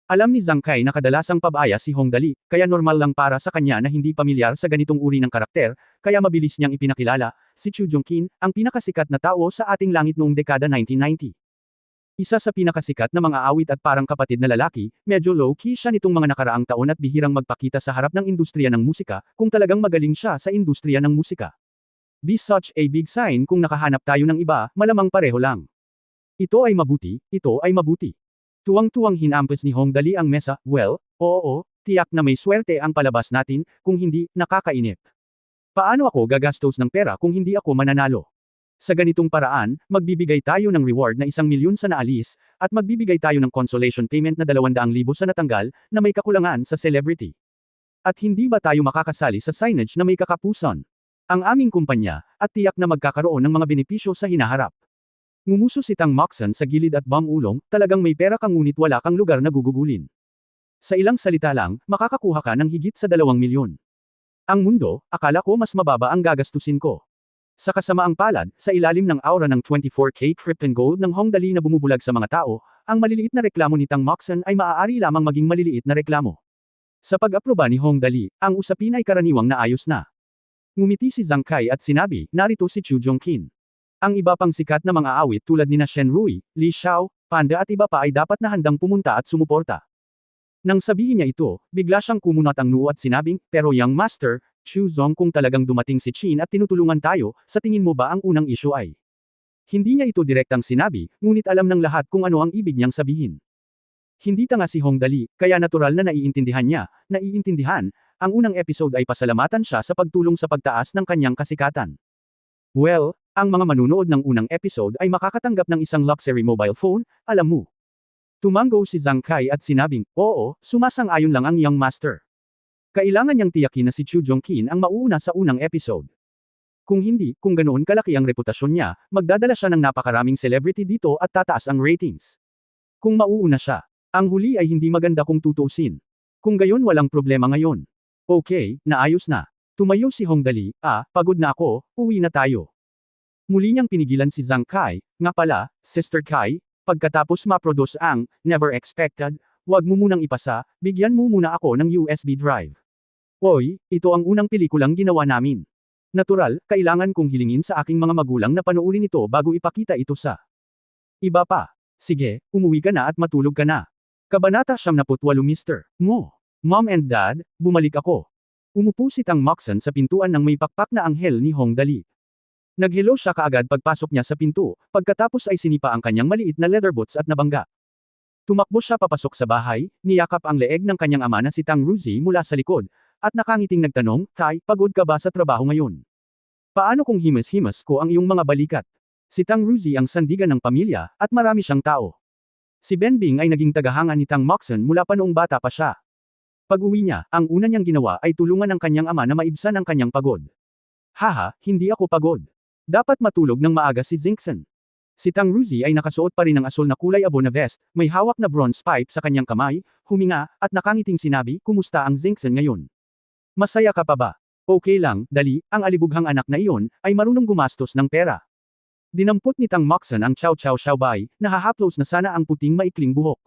Alam ni Zhang Kai na kadalasang pabaya si Hong Dali, kaya normal lang para sa kanya na hindi pamilyar sa ganitong uri ng karakter, kaya mabilis niyang ipinakilala, si Chu Jongkin, ang pinakasikat na tao sa ating langit noong dekada 1990. Isa sa pinakasikat na mga awit at parang kapatid na lalaki, medyo low-key siya nitong mga nakaraang taon at bihirang magpakita sa harap ng industriya ng musika, kung talagang magaling siya sa industriya ng musika. Be such a big sign kung nakahanap tayo ng iba, malamang pareho lang. Ito ay mabuti, ito ay mabuti. Tuwang-tuwang hinampes ni Hong Dali ang mesa, well, oo, tiyak na may swerte ang palabas natin, kung hindi, nakakainip. Paano ako gagastos ng pera kung hindi ako mananalo? Sa ganitong paraan, magbibigay tayo ng reward na 1,000,000 sa naalis, at magbibigay tayo ng consolation payment na 200,000 sa natanggal, na may kakulangan sa celebrity. At hindi ba tayo makakasali sa signage na may kakapuson? Ang aming kumpanya, at tiyak na magkakaroon ng mga benepisyo sa hinaharap. Ngumuso si Tang Moxon sa gilid at ulong, talagang may pera kang ngunit wala kang lugar na gugugulin. Sa ilang salita lang, makakakuha ka ng higit sa 2,000,000. Ang mundo, akala ko mas mababa ang gagastusin ko. Sa kasamaang palad, sa ilalim ng aura ng 24K Krypton Gold ng Hong Dali na bumubulag sa mga tao, ang maliliit na reklamo ni Tang Moxon ay maaari lamang maging maliliit na reklamo. Sa pag-aproba ni Hong Dali, ang usapin ay karaniwang naayos na. Ngumiti si Zhang Kai at sinabi, narito si Chu Jongkin. Ang iba pang sikat na mga awit tulad nina Shen Rui, Li Xiao, Panda at iba pa ay dapat na handang pumunta at sumuporta. Nang sabihin niya ito, bigla siyang kumunat ang noo at sinabing, pero young master, Chu Zong kung talagang dumating si Chin at tinutulungan tayo, sa tingin mo ba ang unang issue ay? Hindi niya ito direktang sinabi, ngunit alam ng lahat kung ano ang ibig niyang sabihin. Hindi tanga si Hong Dali, kaya natural na naiintindihan, ang unang episode ay pasalamatan siya sa pagtulong sa pagtaas ng kanyang kasikatan. Well, ang mga manunood ng unang episode ay makakatanggap ng isang luxury mobile phone, alam mo. Tumanggo si Zhang Kai at sinabing, oo, sumasang-ayon lang ang young master. Kailangan niyang tiyakin na si Chu Jongkin ang mauuna sa unang episode. Kung hindi, kung ganoon kalaki ang reputasyon niya, magdadala siya ng napakaraming celebrity dito at tataas ang ratings. Kung mauuna siya, ang huli ay hindi maganda kung tutuusin. Kung gayon walang problema ngayon. Okay, naayos na. Tumayo si Hongdali, pagod na ako, uwi na tayo. Muli niyang pinigilan si Zhang Kai, nga pala, Sister Kai, pagkatapos ma-produce ang, never expected, wag mo munang ipasa, bigyan mo muna ako ng USB drive. Oy, ito ang unang pelikulang ginawa namin. Natural, kailangan kong hilingin sa aking mga magulang na panoorin ito bago ipakita ito sa iba pa. Sige, umuwi ka na at matulog ka na. Kabanata 78 Mr. Mo. Mom and Dad, bumalik ako. Umupo si Tang Moxon sa pintuan ng may pakpak na anghel ni Hong Dali. Naghelo siya kaagad pagpasok niya sa pinto, pagkatapos ay sinipa ang kanyang maliit na leather boots at nabangga. Tumakbo siya papasok sa bahay, niyakap ang leeg ng kanyang ama na si Tang Ruzi mula sa likod, at nakangiting nagtanong, Tay, pagod ka ba sa trabaho ngayon? Paano kung himas-himas ko ang iyong mga balikat? Si Tang Ruzi ang sandigan ng pamilya, at marami siyang tao. Si Benbing ay naging tagahanga ni Tang Moxon mula pa noong bata pa siya. Pag-uwi niya, ang una niyang ginawa ay tulungan ang kanyang ama na maibsan ang kanyang pagod. Haha, hindi ako pagod. Dapat matulog ng maaga si Zinkson. Si Tang Ruzi ay nakasuot pa rin ng asul na kulay abo na vest, may hawak na bronze pipe sa kanyang kamay, huminga, at nakangiting sinabi, kumusta ang Zinkson ngayon? Masaya ka pa ba? Okay lang, Dali, ang alibughang anak na iyon, ay marunong gumastos ng pera. Dinampot ni Tang Moxon ang Chow Chow Xiaobai, nahahaplos na sana ang puting maikling buhok.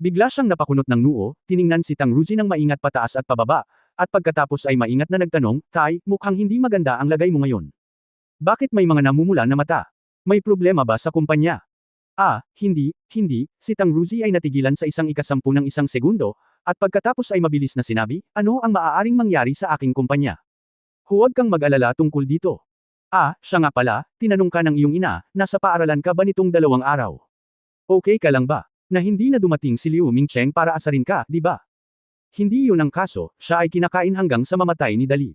Bigla siyang napakunot ng noo, tiningnan si Tang Ruzi ng maingat pataas at pababa, at pagkatapos ay maingat na nagtanong, Tay, mukhang hindi maganda ang lagay mo ngayon. Bakit may mga namumula na mata? May problema ba sa kumpanya? Hindi, si Tang Ruzi ay natigilan sa 1/10 ng 1 segundo, at pagkatapos ay mabilis na sinabi, ano ang maaaring mangyari sa aking kumpanya? Huwag kang mag-alala tungkol dito. Siya nga pala, tinanong ka ng iyong ina, nasa paaralan ka ba nitong 2 araw? Okay ka lang ba? Na hindi na dumating si Liu Mingcheng para asarin ka, di ba? Hindi yun ang kaso, siya ay kinakain hanggang sa mamatay ni Dali.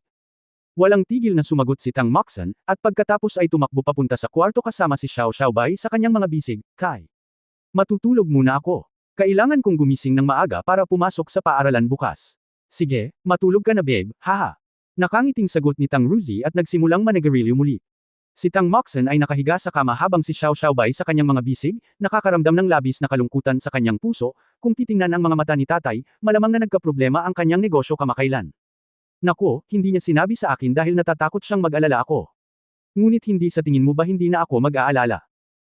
Walang tigil na sumagot si Tang Moxon, at pagkatapos ay tumakbo papunta sa kwarto kasama si Xiao Xiaobai sa kanyang mga bisig, Tay. Matutulog muna ako. Kailangan kong gumising ng maaga para pumasok sa paaralan bukas. Sige, matulog ka na babe, haha. Nakangiting sagot ni Tang Ruzi at nagsimulang manigarilyo muli. Si Tang Moxon ay nakahiga sa kama habang si Xiao Xiaobai sa kanyang mga bisig, nakakaramdam ng labis na kalungkutan sa kanyang puso, kung titingnan ang mga mata ni tatay, malamang na nagkaproblema ang kanyang negosyo kamakailan. Nako, hindi niya sinabi sa akin dahil natatakot siyang mag-alala ako. Ngunit hindi sa tingin mo ba hindi na ako mag-aalala?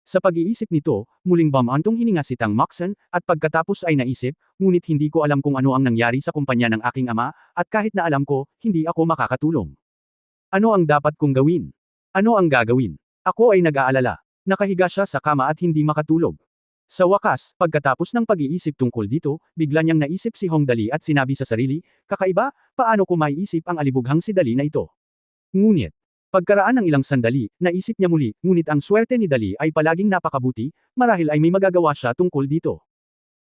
Sa pag-iisip nito, muling bumantong hininga si Tang Moxon, at pagkatapos ay naisip, ngunit hindi ko alam kung ano ang nangyari sa kumpanya ng aking ama, at kahit na alam ko, hindi ako makakatulong. Ano ang dapat kong gawin? Ano ang gagawin? Ako ay nag-aalala. Nakahiga siya sa kama at hindi makatulog. Sa wakas, pagkatapos ng pag-iisip tungkol dito, bigla niyang naisip si Hong Dali at sinabi sa sarili, kakaiba, paano ko maiisip ang alibughang si Dali na ito? Ngunit, pagkaraan ng ilang sandali, naisip niya muli, ngunit ang swerte ni Dali ay palaging napakabuti, marahil ay may magagawa siya tungkol dito.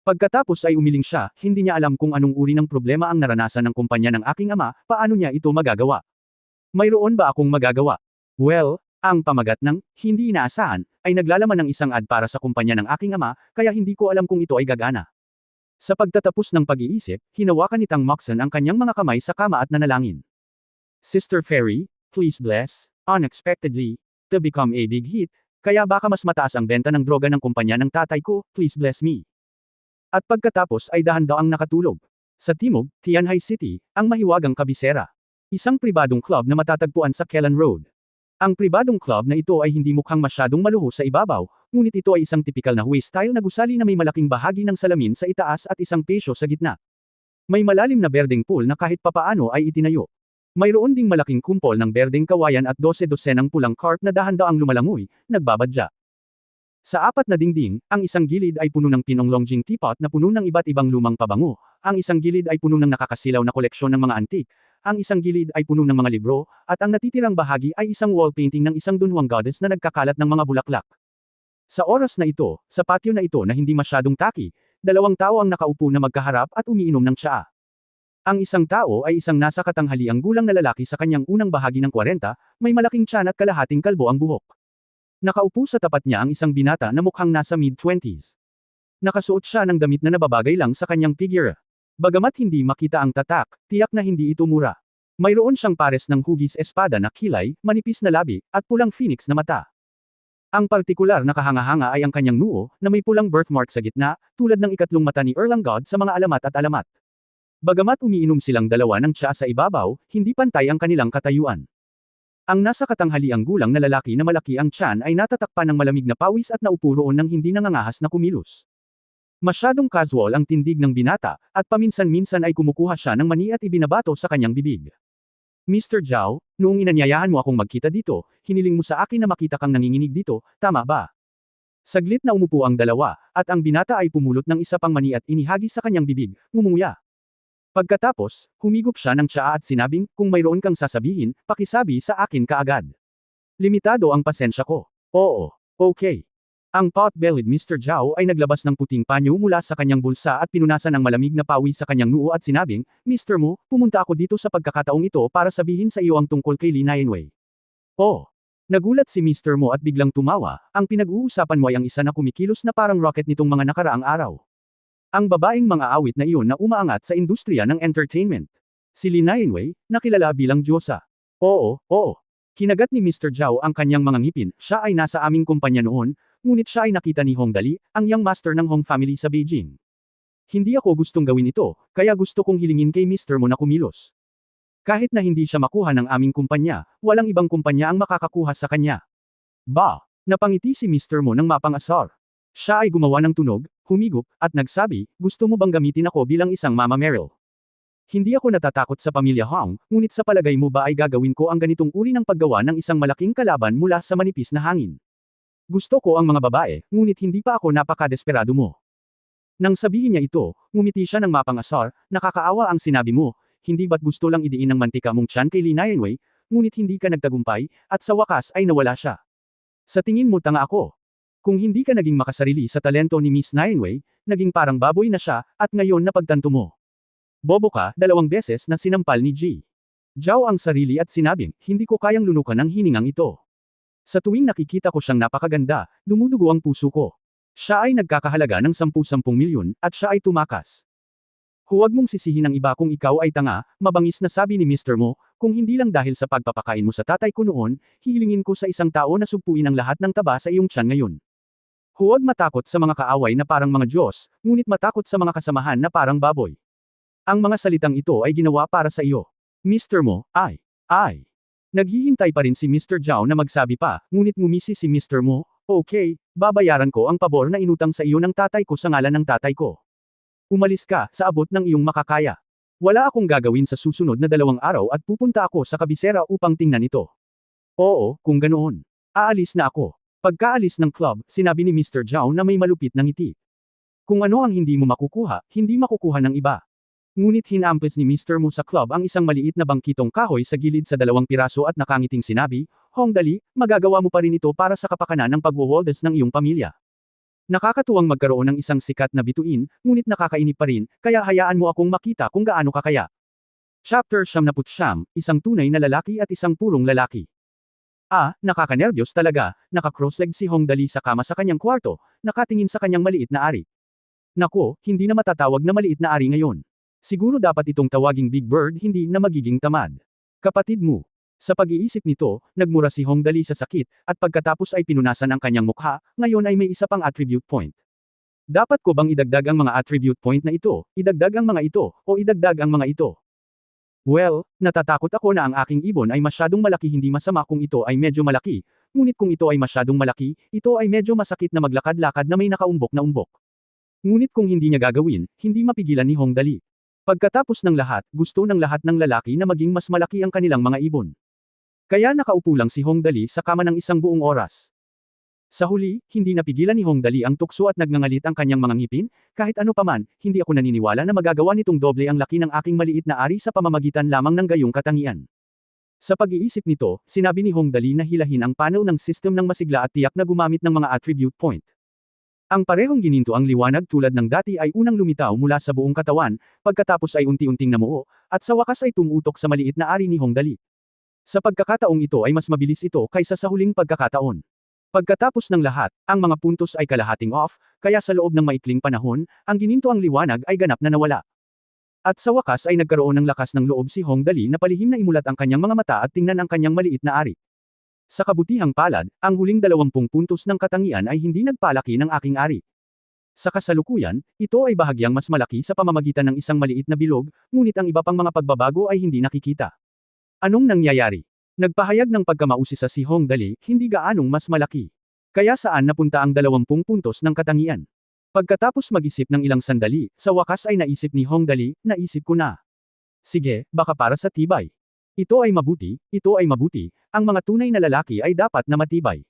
Pagkatapos ay umiling siya, hindi niya alam kung anong uri ng problema ang naranasan ng kumpanya ng aking ama, paano niya ito magagawa? Mayroon ba akong magagawa? Well, ang pamagat ng, hindi inaasahan, ay naglalaman ng isang ad para sa kumpanya ng aking ama, kaya hindi ko alam kung ito ay gagana. Sa pagtatapos ng pag-iisip, hinawakan ni Tang Moxon ang kanyang mga kamay sa kama at nanalangin. Sister Fairy, please bless, unexpectedly, to become a big hit, kaya baka mas mataas ang benta ng droga ng kumpanya ng tatay ko, please bless me. At pagkatapos ay dahan-daang nakatulog. Sa timog, Tianhai City, ang mahiwagang kabisera. Isang pribadong club na matatagpuan sa Kellan Road. Ang pribadong club na ito ay hindi mukhang masyadong maluho sa ibabaw, ngunit ito ay isang tipikal na Hui style na gusali na may malaking bahagi ng salamin sa itaas at isang pesyo sa gitna. May malalim na berdeng pool na kahit papaano ay itinayo. Mayroon ding malaking kumpol ng berdeng kawayan at 12-dosenang pulang carp na dahan-daang lumalangoy, nagbabadya. Sa apat na dingding, ang isang gilid ay puno ng Pinong Longjing teapot na puno ng iba't ibang lumang pabango, ang isang gilid ay puno ng nakakasilaw na koleksyon ng mga antik, ang isang gilid ay puno ng mga libro, at ang natitirang bahagi ay isang wall painting ng isang dunhuang goddess na nagkakalat ng mga bulaklak. Sa oras na ito, sa patio na ito na hindi masyadong taki, 2 tao ang nakaupo na magkaharap at umiinom ng tsaa. Ang isang tao ay isang nasa katanghaliang gulang na lalaki sa kanyang unang bahagi ng 40, may malaking tiyan at kalahating kalbo ang buhok. Nakaupo sa tapat niya ang isang binata na mukhang nasa mid-20s. Nakasuot siya ng damit na nababagay lang sa kanyang figure. Bagamat hindi makita ang tatak, tiyak na hindi ito mura. Mayroon siyang pares ng hugis espada na kilay, manipis na labi, at pulang phoenix na mata. Ang partikular na kahanga-hanga ay ang kanyang noo, na may pulang birthmark sa gitna, tulad ng ikatlong mata ni Erlang God sa mga alamat at alamat. Bagamat umiinom silang dalawa ng tsaa sa ibabaw, hindi pantay ang kanilang katayuan. Ang nasa katanghaliang gulang na lalaki na malaki ang tiyan ay natatakpan ng malamig na pawis at naupo roon ng hindi nangangahas na kumilos. Masyadong casual ang tindig ng binata, at paminsan-minsan ay kumukuha siya ng mani at ibinabato sa kanyang bibig. Mr. Zhao, noong inanyayahan mo akong magkita dito, hiniling mo sa akin na makita kang nanginginig dito, tama ba? Saglit na umupo ang dalawa, at ang binata ay pumulot ng isa pang mani at inihagi sa kanyang bibig, ngumunguya. Pagkatapos, humigop siya ng tsaa at sinabing, kung mayroon kang sasabihin, pakisabi sa akin kaagad. Limitado ang pasensya ko. Oo, okay. Ang pot-bellied Mr. Zhao ay naglabas ng puting panyo mula sa kanyang bulsa at pinunasan ng malamig na pawis sa kanyang noo at sinabing, Mr. Mo, pumunta ako dito sa pagkakataong ito para sabihin sa iyo ang tungkol kay Li Nianwei. Oh! Nagulat si Mr. Mo at biglang tumawa, ang pinag-uusapan mo ay ang isa na kumikilos na parang rocket nitong mga nakaraang araw. Ang babaeng mga awit na iyon na umaangat sa industriya ng entertainment. Si Li Nianwei, nakilala bilang Diyosa. Oo. Kinagat ni Mr. Zhao ang kanyang mga ngipin, siya ay nasa aming kumpanya noon, ngunit siya ay nakita ni Hong Dali, ang young master ng Hong family sa Beijing. Hindi ako gustong gawin ito, kaya gusto kong hilingin kay Mr. Mo na kumilos. Kahit na hindi siya makuha ng aming kumpanya, walang ibang kumpanya ang makakakuha sa kanya. Ba, napangiti si Mr. Mo ng mapang-asar. Siya ay gumawa ng tunog, humigop, at nagsabi, gusto mo bang gamitin ako bilang isang Mama Meryl? Hindi ako natatakot sa pamilya Hong, ngunit sa palagay mo ba ay gagawin ko ang ganitong uri ng paggawa ng isang malaking kalaban mula sa manipis na hangin? Gusto ko ang mga babae, ngunit hindi pa ako napaka-desperado mo. Nang sabihin niya ito, ngumiti siya ng mapang-asar, nakakaawa ang sinabi mo, hindi ba't gusto lang idiin ng mantika mong tiyan kay Li Nianwei, ngunit hindi ka nagtagumpay, at sa wakas ay nawala siya. Sa tingin mo tanga ako. Kung hindi ka naging makasarili sa talento ni Miss Nianwei, naging parang baboy na siya, at ngayon napagtanto mo. Bobo ka, 2 beses na sinampal ni Ji Zhao ang sarili at sinabing, hindi ko kayang lunukan ang hiningang ito. Sa tuwing nakikita ko siyang napakaganda, dumudugo ang puso ko. Siya ay nagkakahalaga ng 10-10 milyon, at siya ay tumakas. Huwag mong sisihin ang iba kung ikaw ay tanga, mabangis na sabi ni Mr. Mo, kung hindi lang dahil sa pagpapakain mo sa tatay ko noon, hihilingin ko sa isang tao na sugpuin ang lahat ng taba sa iyong tiyan ngayon. Huwag matakot sa mga kaaway na parang mga Diyos, ngunit matakot sa mga kasamahan na parang baboy. Ang mga salitang ito ay ginawa para sa iyo. Mr. Mo, ay. Naghihintay pa rin si Mr. Zhao na magsabi pa, ngunit ngumisi si Mr. Mo, okay, babayaran ko ang pabor na inutang sa iyo ng tatay ko sa ngalan ng tatay ko. Umalis ka, sa abot ng iyong makakaya. Wala akong gagawin sa susunod na 2 araw at pupunta ako sa kabisera upang tingnan ito. Oo, kung ganoon. Aalis na ako. Pagkaalis ng club, sinabi ni Mr. Zhao na may malupit na ngiti. Kung ano ang hindi mo makukuha, hindi makukuha ng iba. Ngunit hinampes ni Mr. Mo sa club ang isang maliit na bangkitong kahoy sa gilid sa 2 piraso at nakangiting sinabi, Hong Dali, magagawa mo pa rin ito para sa kapakanan ng pagwawaldes ng iyong pamilya. Nakakatuwang magkaroon ng isang sikat na bituin, ngunit nakakainip pa rin, kaya hayaan mo akong makita kung gaano ka kaya. Chapter 79, isang tunay na lalaki at isang purong lalaki. Nakakanerbiyos talaga, naka-cross-legged si Hong Dali sa kama sa kanyang kwarto, nakatingin sa kanyang maliit na ari. Nako, hindi na matatawag na maliit na ari ngayon. Siguro dapat itong tawaging Big Bird hindi na magiging tamad. Kapatid mo. Sa pag-iisip nito, nagmura si Hong Dali sa sakit, at pagkatapos ay pinunasan ang kanyang mukha, ngayon ay may isa pang attribute point. Dapat ko bang idagdag ang mga attribute point na ito, idagdag ang mga ito, o idagdag ang mga ito? Well, natatakot ako na ang aking ibon ay masyadong malaki hindi masama kung ito ay medyo malaki, ngunit kung ito ay masyadong malaki, ito ay medyo masakit na maglakad-lakad na may nakaumbok na umbok. Ngunit kung hindi niya gagawin, hindi mapigilan ni Hong Dali. Pagkatapos ng lahat, gusto ng lahat ng lalaki na maging mas malaki ang kanilang mga ibon. Kaya nakaupo lang si Hong Dali sa kama ng 1 buong oras. Sa huli, hindi napigilan ni Hong Dali ang tukso at nagngangalit ang kanyang mga ngipin, kahit ano paman, hindi ako naniniwala na magagawa nitong doble ang laki ng aking maliit na ari sa pamamagitan lamang ng gayong katangian. Sa pag-iisip nito, sinabi ni Hong Dali na hilahin ang panel ng system ng masigla at tiyak na gumamit ng mga attribute point. Ang parehong gininto ang liwanag tulad ng dati ay unang lumitaw mula sa buong katawan, pagkatapos ay unti-unting namuo, at sa wakas ay tumutok sa maliit na ari ni Hong Dali. Sa pagkakataong ito ay mas mabilis ito kaysa sa huling pagkakataon. Pagkatapos ng lahat, ang mga puntos ay kalahating off, kaya sa loob ng maikling panahon, ang gininto ang liwanag ay ganap na nawala. At sa wakas ay nagkaroon ng lakas ng loob si Hong Dali na palihim na imulat ang kanyang mga mata at tingnan ang kanyang maliit na ari. Sa kabutihang palad, ang huling 20 puntos ng katangian ay hindi nagpalaki ng aking ari. Sa kasalukuyan, ito ay bahagyang mas malaki sa pamamagitan ng isang maliit na bilog, ngunit ang iba pang mga pagbabago ay hindi nakikita. Anong nangyayari? Nagpahayag ng pagkamausi sa si Hong Dali, hindi gaanong mas malaki. Kaya saan napunta ang 20 puntos ng katangian? Pagkatapos mag-isip ng ilang sandali, sa wakas ay naisip ni Hong Dali, naisip ko na. Sige, baka para sa tibay. Ito ay mabuti, ang mga tunay na lalaki ay dapat na matibay.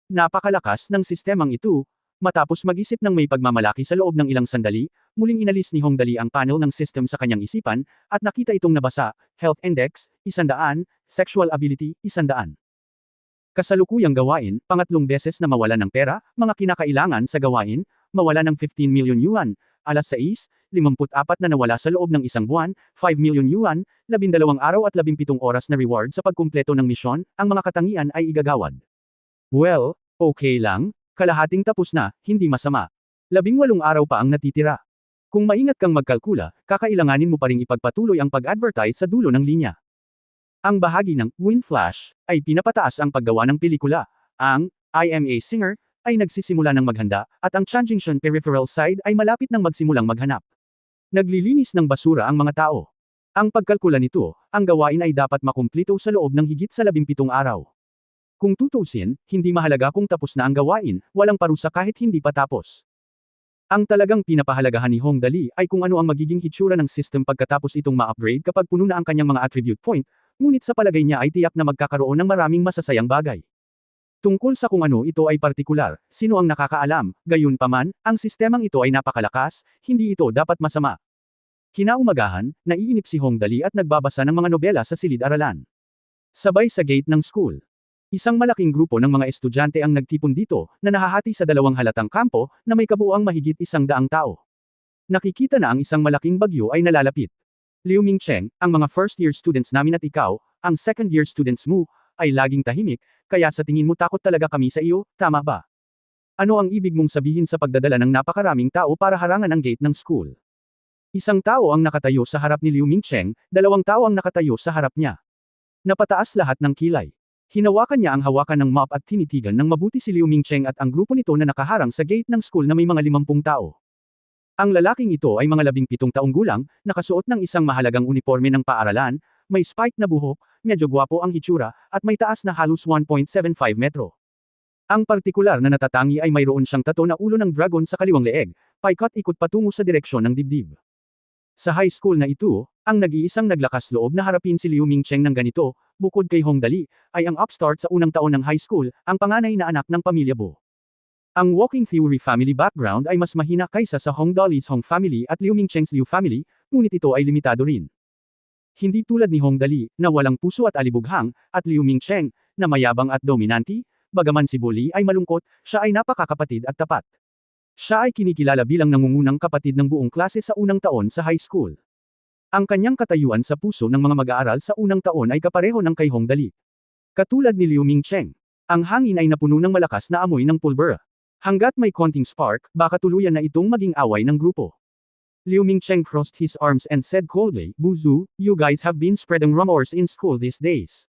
Napakalakas ng sistemang ito. Matapos mag-isip ng may pagmamalaki sa loob ng ilang sandali, muling inalis ni Hong Dali ang panel ng system sa kanyang isipan, at nakita itong nabasa, Health Index, 100, Sexual Ability, 100. Kasalukuyang gawain, pangatlong beses na mawala ng pera, mga kinakailangan sa gawain, mawala ng 15 million yuan, alas 6, 54 na nawala sa loob ng isang buwan, 5 million yuan, 12 araw at 17 oras na reward sa pagkumpleto ng misyon, ang mga katangian ay igagawad. Well, okay lang, kalahating tapos na, hindi masama. 18 araw pa ang natitira. Kung maingat kang magkalkula, kakailanganin mo pa ring ipagpatuloy ang pag-advertise sa dulo ng linya. Ang bahagi ng Wind Flash ay pinapataas ang paggawa ng pelikula. Ang I Am a Singer ay nagsisimula ng maghanda, at ang Changjingshan Peripheral Side ay malapit nang magsimulang maghanap. Naglilinis ng basura ang mga tao. Ang pagkalkula nito, ang gawain ay dapat makumplito sa loob ng higit sa 17 araw. Kung tutuusin, hindi mahalaga kung tapos na ang gawain, walang parusa kahit hindi pa tapos. Ang talagang pinapahalagahan ni Hong Dali ay kung ano ang magiging hitsura ng system pagkatapos itong ma-upgrade kapag puno na ang kanyang mga attribute point, ngunit sa palagay niya ay tiyak na magkakaroon ng maraming masasayang bagay. Tungkol sa kung ano ito ay partikular, sino ang nakakaalam, gayunpaman, ang sistemang ito ay napakalakas, hindi ito dapat masama. Kinaumagahan, naiinip si Hong Dali at nagbabasa ng mga nobela sa silid-aralan. Sabay sa gate ng school. Isang malaking grupo ng mga estudyante ang nagtipon dito, na nahahati sa dalawang halatang kampo, na may kabuuang mahigit 100 tao. Nakikita na ang isang malaking bagyo ay nalalapit. Liu Mingcheng, ang mga first-year students namin at ikaw, ang second-year students mo, ay laging tahimik, kaya sa tingin mo takot talaga kami sa iyo, tama ba? Ano ang ibig mong sabihin sa pagdadala ng napakaraming tao para harangan ang gate ng school? Isang tao ang nakatayo sa harap ni Liu Mingcheng, 2 tao ang nakatayo sa harap niya. Napataas lahat ng kilay. Hinawakan niya ang hawakan ng mop at tinitigan ng mabuti si Liu Mingcheng at ang grupo nito na nakaharang sa gate ng school na may mga 50 tao. Ang lalaking ito ay mga 17 taong gulang, nakasuot ng isang mahalagang uniforme ng paaralan, may spike na buhok, medyo gwapo ang hitsura, at may taas na halos 1.75 metro. Ang partikular na natatangi ay mayroon siyang tato na ulo ng dragon sa kaliwang leeg, paikot-ikot patungo sa direksyon ng dibdib. Sa high school na ito, ang nag-iisang naglakas loob na harapin si Liu Mingcheng ng ganito, bukod kay Hong Dali, ay ang upstart sa unang taon ng high school, ang panganay na anak ng pamilya Bo. Ang walking theory family background ay mas mahina kaysa sa Hong Dali's Hong family at Liu Mingcheng's Liu family, ngunit ito ay limitado rin. Hindi tulad ni Hong Dali, na walang puso at alibughang, at Liu Mingcheng, na mayabang at dominanti, bagaman si Bo Li ay malungkot, siya ay napakakapatid at tapat. Siya ay kinikilala bilang nangungunang kapatid ng buong klase sa unang taon sa high school. Ang kanyang katayuan sa puso ng mga mag-aaral sa unang taon ay kapareho ng kay Hong Dali. Katulad ni Liu Mingcheng, ang hangin ay napuno ng malakas na amoy ng pulbura. Hanggat may konting spark, baka tuluyan na itong maging away ng grupo. Liu Mingcheng crossed his arms and said coldly, "Buzu, you guys have been spreading rumors in school these days.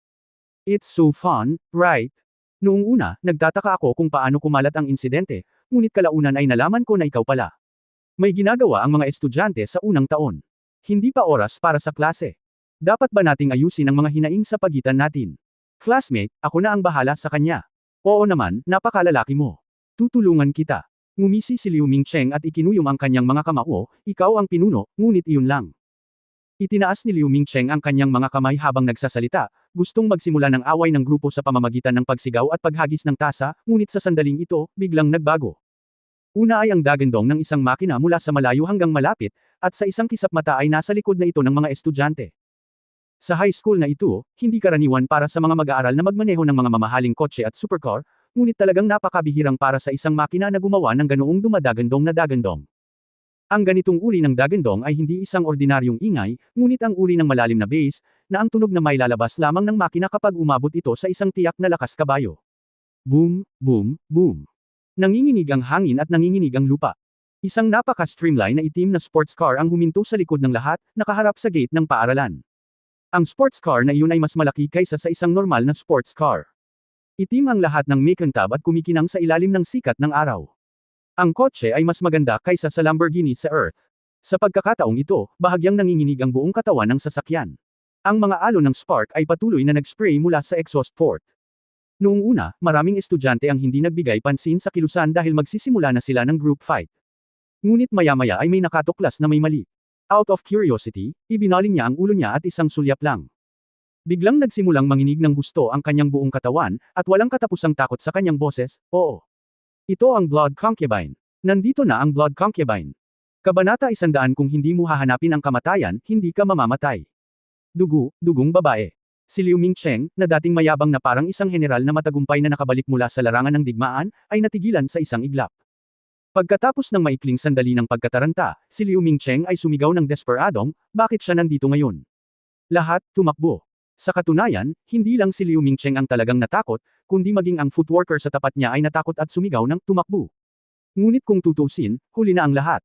It's so fun, right?" Noong una, nagtataka ako kung paano kumalat ang insidente, ngunit kalaunan ay nalaman ko na ikaw pala. May ginagawa ang mga estudyante sa unang taon. Hindi pa oras para sa klase. Dapat ba nating ayusin ang mga hinaing sa pagitan natin? Classmate, ako na ang bahala sa kanya. Oo naman, napakalalaki mo. Tutulungan kita. Ngumisi si Liu Mingcheng at ikinuyom ang kanyang mga kamao, ikaw ang pinuno, ngunit iyon lang. Itinaas ni Liu Mingcheng ang kanyang mga kamay habang nagsasalita, gustong magsimula ng away ng grupo sa pamamagitan ng pagsigaw at paghagis ng tasa, ngunit sa sandaling ito, biglang nagbago. Una ay ang dagandong ng isang makina mula sa malayo hanggang malapit, at sa isang kisap mata ay nasa likod na ito ng mga estudyante. Sa high school na ito, hindi karaniwan para sa mga mag-aaral na magmaneho ng mga mamahaling kotse at supercar, ngunit talagang napakabihirang para sa isang makina na gumawa ng ganoong dumadagandong na dagandong. Ang ganitong uri ng dagandong ay hindi isang ordinaryong ingay, ngunit ang uri ng malalim na bass, na ang tunog na may lalabas lamang ng makina kapag umabot ito sa isang tiyak na lakas kabayo. Boom, boom, boom. Nanginginig ang hangin at nanginginig ang lupa. Isang napaka-streamline na itim na sports car ang huminto sa likod ng lahat, nakaharap sa gate ng paaralan. Ang sports car na iyon ay mas malaki kaysa sa isang normal na sports car. Itim ang lahat ng makintab at kumikinang sa ilalim ng sikat ng araw. Ang kotse ay mas maganda kaysa sa Lamborghini sa Earth. Sa pagkakataong ito, bahagyang nanginginig ang buong katawan ng sasakyan. Ang mga alon ng spark ay patuloy na nag-spray mula sa exhaust port. Noong una, maraming estudyante ang hindi nagbigay pansin sa kilusan dahil magsisimula na sila ng group fight. Ngunit maya-maya ay may nakatuklas na may mali. Out of curiosity, ibinaling niya ang ulo niya at isang sulyap lang. Biglang nagsimulang manginig ng husto ang kanyang buong katawan, at walang katapusang takot sa kanyang boses, oo. Ito ang Blood Concubine. Nandito na ang Blood Concubine. Kabanata 100. Kung hindi mo hahanapin ang kamatayan, hindi ka mamamatay. Dugong babae. Si Liu Mingcheng, na dating mayabang na parang isang general na matagumpay na nakabalik mula sa larangan ng digmaan, ay natigilan sa isang iglap. Pagkatapos ng maikling sandali ng pagkataranta, si Liu Mingcheng ay sumigaw ng desperadong, bakit siya nandito ngayon? Lahat, tumakbo. Sa katunayan, hindi lang si Liu Mingcheng ang talagang natakot, kundi maging ang footworker sa tapat niya ay natakot at sumigaw ng tumakbo. Ngunit kung tutusin, huli na ang lahat.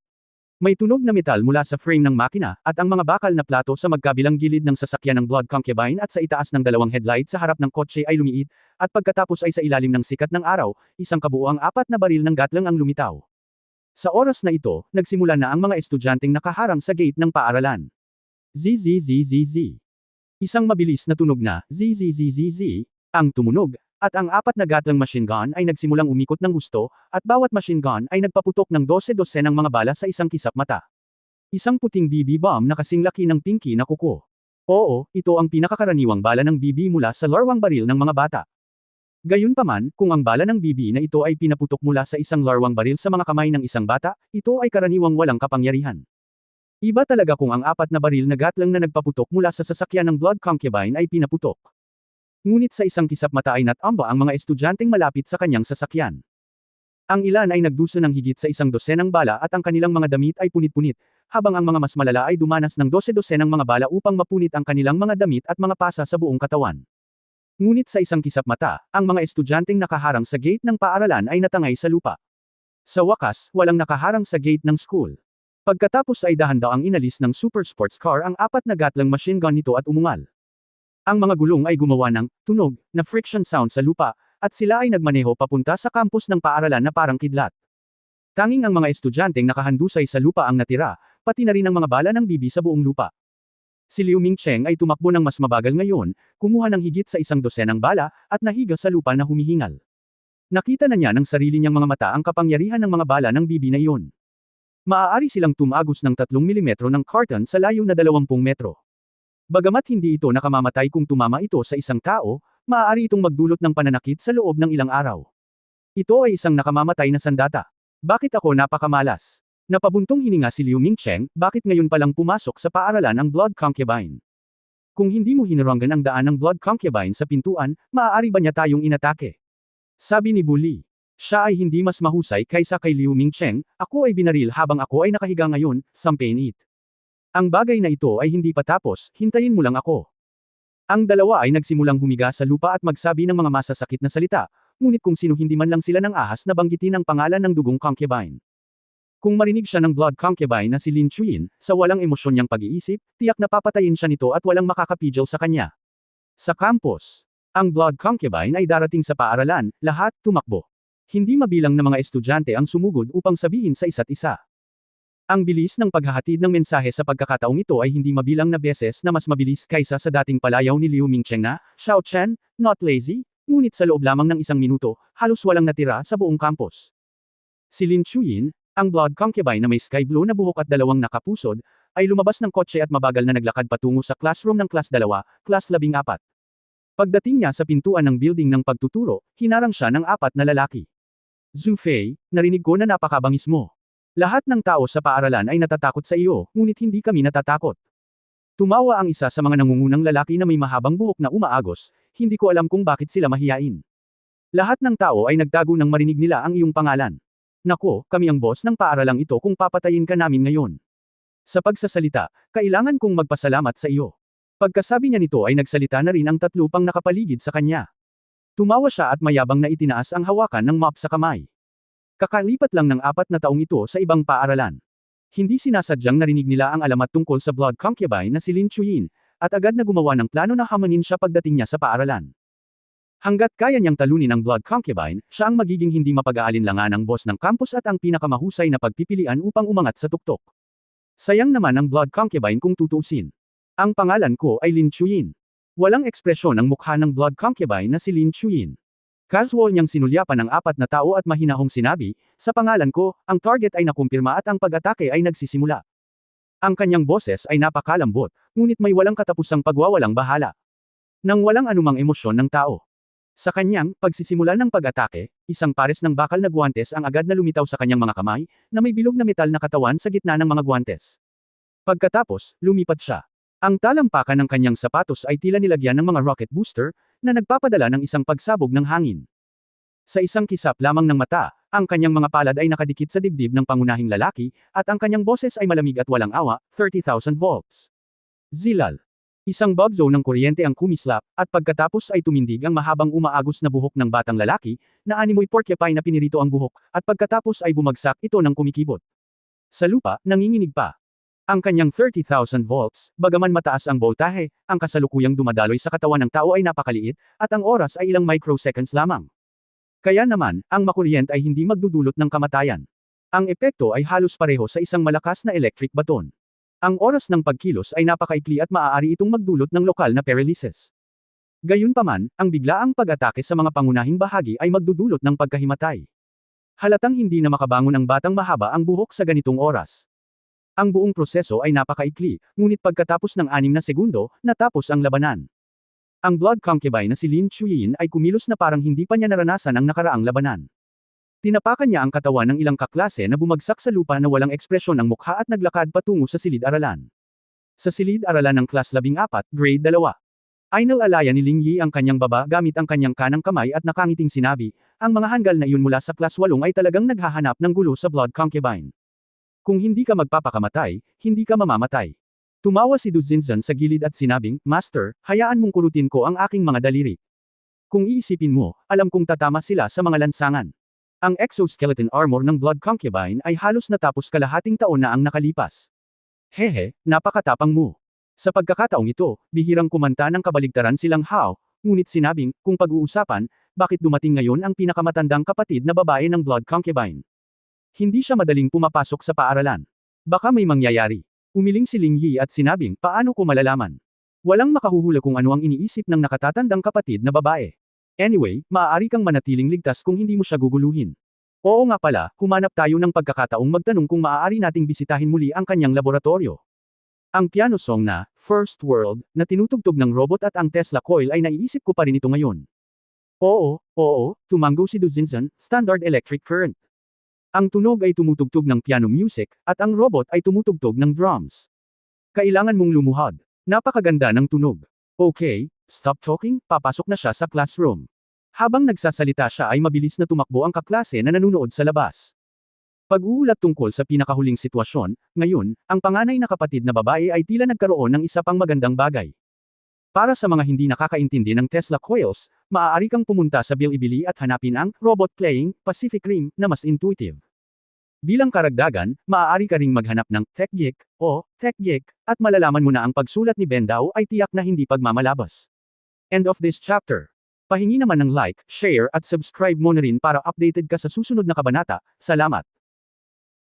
May tunog na metal mula sa frame ng makina, at ang mga bakal na plato sa magkabilang gilid ng sasakyan ng Blood Concubine at sa itaas ng dalawang headlight sa harap ng kotse ay lumiit, at pagkatapos ay sa ilalim ng sikat ng araw, isang kabuuang 4 na baril ng gatlang ang lumitaw. Sa oras na ito, nagsimula na ang mga estudyanteng nakaharang sa gate ng paaralan. Zzzzz. Isang mabilis na tunog na, zzzzz, ang tumunog, at ang 4 na gatlang machine gun ay nagsimulang umikot ng husto, at bawat machine gun ay nagpaputok ng 12 ng mga bala sa isang kisap mata. Isang puting BB bomb na kasing laki ng pinky na kuko. Oo, ito ang pinakakaraniwang bala ng BB mula sa larwang baril ng mga bata. Gayunpaman, kung ang bala ng BB na ito ay pinaputok mula sa isang larwang baril sa mga kamay ng isang bata, ito ay karaniwang walang kapangyarihan. Iba talaga kung ang 4 na baril na gatlang na nagpaputok mula sa sasakyan ng Blood Concubine ay pinaputok. Ngunit sa isang kisap mata ay natamba ang mga estudyanteng malapit sa kanyang sasakyan. Ang ilan ay nagdusa ng higit sa 100 bala at ang kanilang mga damit ay punit-punit, habang ang mga mas malala ay dumanas ng 12 ng mga bala upang mapunit ang kanilang mga damit at mga pasa sa buong katawan. Ngunit sa isang kisap mata, ang mga estudyanteng nakaharang sa gate ng paaralan ay natangay sa lupa. Sa wakas, walang nakaharang sa gate ng school. Pagkatapos ay dahan-daang inalis ng super sports car ang 4 na gatlang machine gun nito at umungal. Ang mga gulong ay gumawa ng tunog na friction sound sa lupa, at sila ay nagmaneho papunta sa campus ng paaralan na parang kidlat. Tanging ang mga estudyanteng nakahandusay sa lupa ang natira, pati na rin ang mga bala ng BB sa buong lupa. Si Liu Mingcheng ay tumakbo ng mas mabagal ngayon, kumuha ng higit sa 100 ng bala, at nahiga sa lupa na humihingal. Nakita na niya ng sarili niyang mga mata ang kapangyarihan ng mga bala ng BB na iyon. Maaari silang tumagos ng 3 mm ng carton sa layo na 20 metro. Bagamat hindi ito nakamamatay kung tumama ito sa isang tao, maaari itong magdulot ng pananakit sa loob ng ilang araw. Ito ay isang nakamamatay na sandata. Bakit ako napakamalas? Napabuntong hininga si Liu Mingcheng, bakit ngayon palang pumasok sa paaralan ang Blood Concubine? Kung hindi mo hinaranggan ang daan ng Blood Concubine sa pintuan, maaari ba niya tayong inatake? Sabi ni Bully. Siya ay hindi mas mahusay kaysa kay Liu Mingcheng, ako ay binaril habang ako ay nakahiga ngayon, sampain it. Ang bagay na ito ay hindi pa tapos, hintayin mo lang ako. Ang dalawa ay nagsimulang humiga sa lupa at magsabi ng mga masasakit na salita, ngunit kung sino hindi man lang sila ng ahas na banggitin ang pangalan ng dugong concubine. Kung marinig siya ng Blood Concubine na si Lin Chuyin, sa walang emosyon niyang pag-iisip, tiyak na papatayin siya nito at walang makakapigil sa kanya. Sa campus, ang Blood Concubine ay darating sa paaralan, lahat tumakbo. Hindi mabilang na mga estudyante ang sumugod upang sabihin sa isa't isa. Ang bilis ng paghahatid ng mensahe sa pagkakataong ito ay hindi mabilang na beses na mas mabilis kaysa sa dating palayaw ni Liu Mingcheng na, Xiao Chen, not lazy, ngunit sa loob lamang ng 1 minuto, halos walang natira sa buong campus. Si Lin Chuyin, ang Blood Concubine na may sky blue na buhok at 2 nakapusod, ay lumabas ng kotse at mabagal na naglakad patungo sa classroom ng class 2, class 14. Pagdating niya sa pintuan ng building ng pagtuturo, hinarang siya ng 4 na lalaki. Zhu Fei, narinig ko na napakabangis mo. Lahat ng tao sa paaralan ay natatakot sa iyo, ngunit hindi kami natatakot. Tumawa ang isa sa mga nangungunang lalaki na may mahabang buhok na umaagos, hindi ko alam kung bakit sila mahiyain. Lahat ng tao ay nagtago nang marinig nila ang iyong pangalan. Nako, kami ang boss ng paaralang ito kung papatayin ka namin ngayon. Sa pagsasalita, kailangan kong magpasalamat sa iyo. Pagkasabi niya nito ay nagsalita na rin ang 3 pang nakapaligid sa kanya. Tumawa siya at mayabang na itinaas ang hawakan ng mop sa kamay. Kakalipat lang ng 4 na taong ito sa ibang paaralan. Hindi sinasadyang narinig nila ang alamat tungkol sa Blood Concubine na si Lin Chuyin, at agad na gumawa ng plano na hamanin siya pagdating niya sa paaralan. Hangga't kaya niyang talunin ang Blood Concubine, siya ang magiging hindi mapag-aalinlanganang boss ng campus at ang pinakamahusay na pagpipilian upang umangat sa tuktok. Sayang naman ang Blood Concubine kung tutuusin. Ang pangalan ko ay Lin Chuyin. Walang ekspresyon ang mukha ng Blood Concubine na si Lin Chuyin. Casual niyang sinulyapan ang 4 na tao at mahinahong sinabi, sa pangalan ko, ang target ay nakumpirma at ang pag-atake ay nagsisimula. Ang kanyang boses ay napakalambot, ngunit may walang katapusang pagwawalang bahala. Nang walang anumang emosyon ng tao. Sa kanyang pagsisimula ng pag-atake, isang pares ng bakal na guwantes ang agad na lumitaw sa kanyang mga kamay, na may bilog na metal na katawan sa gitna ng mga guwantes. Pagkatapos, lumipad siya. Ang talampakan ng kanyang sapatos ay tila nilagyan ng mga rocket booster, na nagpapadala ng isang pagsabog ng hangin. Sa isang kisap lamang ng mata, ang kanyang mga palad ay nakadikit sa dibdib ng pangunahing lalaki, at ang kanyang boses ay malamig at walang awa, 30,000 volts. Zilal. Isang bugzo ng kuryente ang kumislap, at pagkatapos ay tumindig ang mahabang umaagos na buhok ng batang lalaki, na animoy porcupine na pinirito ang buhok, at pagkatapos ay bumagsak ito ng kumikibot. Sa lupa, nanginginig pa. Ang kanyang 30,000 volts, bagaman mataas ang voltahe, ang kasalukuyang dumadaloy sa katawan ng tao ay napakaliit, at ang oras ay ilang microseconds lamang. Kaya naman, ang makuryent ay hindi magdudulot ng kamatayan. Ang epekto ay halos pareho sa isang malakas na electric baton. Ang oras ng pagkilos ay napakaikli at maaari itong magdulot ng lokal na paralysis. Gayunpaman, ang biglaang pag-atake sa mga pangunahing bahagi ay magdudulot ng pagkahimatay. Halatang hindi na makabangon ang batang mahaba ang buhok sa ganitong oras. Ang buong proseso ay napakaikli, ngunit pagkatapos ng 6 na segundo, natapos ang labanan. Ang Blood Concubine na si Lin Chuyin ay kumilos na parang hindi pa niya naranasan ang nakaraang labanan. Tinapakan niya ang katawan ng ilang kaklase na bumagsak sa lupa na walang ekspresyon ang mukha at naglakad patungo sa silid-aralan. Sa silid-aralan ng Class 14, Grade 2. Inalaya ni Ling Yi ang kanyang baba gamit ang kanyang kanang kamay at nakangiting sinabi, ang mga hanggal na iyon mula sa Class 8 ay talagang naghahanap ng gulo sa Blood Concubine. Kung hindi ka magpapakamatay, hindi ka mamamatay. Tumawa si Du Zinzan sa gilid at sinabing, Master, hayaan mong kurutin ko ang aking mga daliri. Kung iisipin mo, alam kong tatama sila sa mga lansangan. Ang exoskeleton armor ng Blood Concubine ay halos natapos kalahating taon na ang nakalipas. Hehe, napakatapang mo. Sa pagkakataong ito, bihirang kumanta ng kabaligtaran silang Hao, ngunit sinabing, kung pag-uusapan, bakit dumating ngayon ang pinakamatandang kapatid na babae ng Blood Concubine? Hindi siya madaling pumapasok sa paaralan. Baka may mangyayari. Umiling si Ling Yi at sinabing, paano ko malalaman? Walang makahuhula kung ano ang iniisip ng nakatatandang kapatid na babae. Anyway, maaari kang manatiling ligtas kung hindi mo siya guguluhin. Oo nga pala, humanap tayo ng pagkakataong magtanong kung maaari nating bisitahin muli ang kanyang laboratorio. Ang piano song na, First World, na tinutugtog ng robot at ang Tesla coil ay naiisip ko pa rin ito ngayon. Oo, tumango si Du Zinzan, standard electric current. Ang tunog ay tumutugtog ng piano music, at ang robot ay tumutugtog ng drums. Kailangan mong lumuhod. Napakaganda ng tunog. Okay, stop talking, papasok na siya sa classroom. Habang nagsasalita siya ay mabilis na tumakbo ang kaklase na nanunood sa labas. Pag-uulat tungkol sa pinakahuling sitwasyon, ngayon, ang panganay na kapatid na babae ay tila nagkaroon ng isa pang magandang bagay. Para sa mga hindi nakakaintindi ng Tesla coils, maaari kang pumunta sa Bilibili at hanapin ang Robot Playing Pacific Rim na mas intuitive. Bilang karagdagan, maaari ka ring maghanap ng Tech Geek o Tech Geek at malalaman mo na ang pagsulat ni Ben Dao ay tiyak na hindi pagmamalabas. End of this chapter. Pahingi naman ng like, share at subscribe mo na rin para updated ka sa susunod na kabanata. Salamat.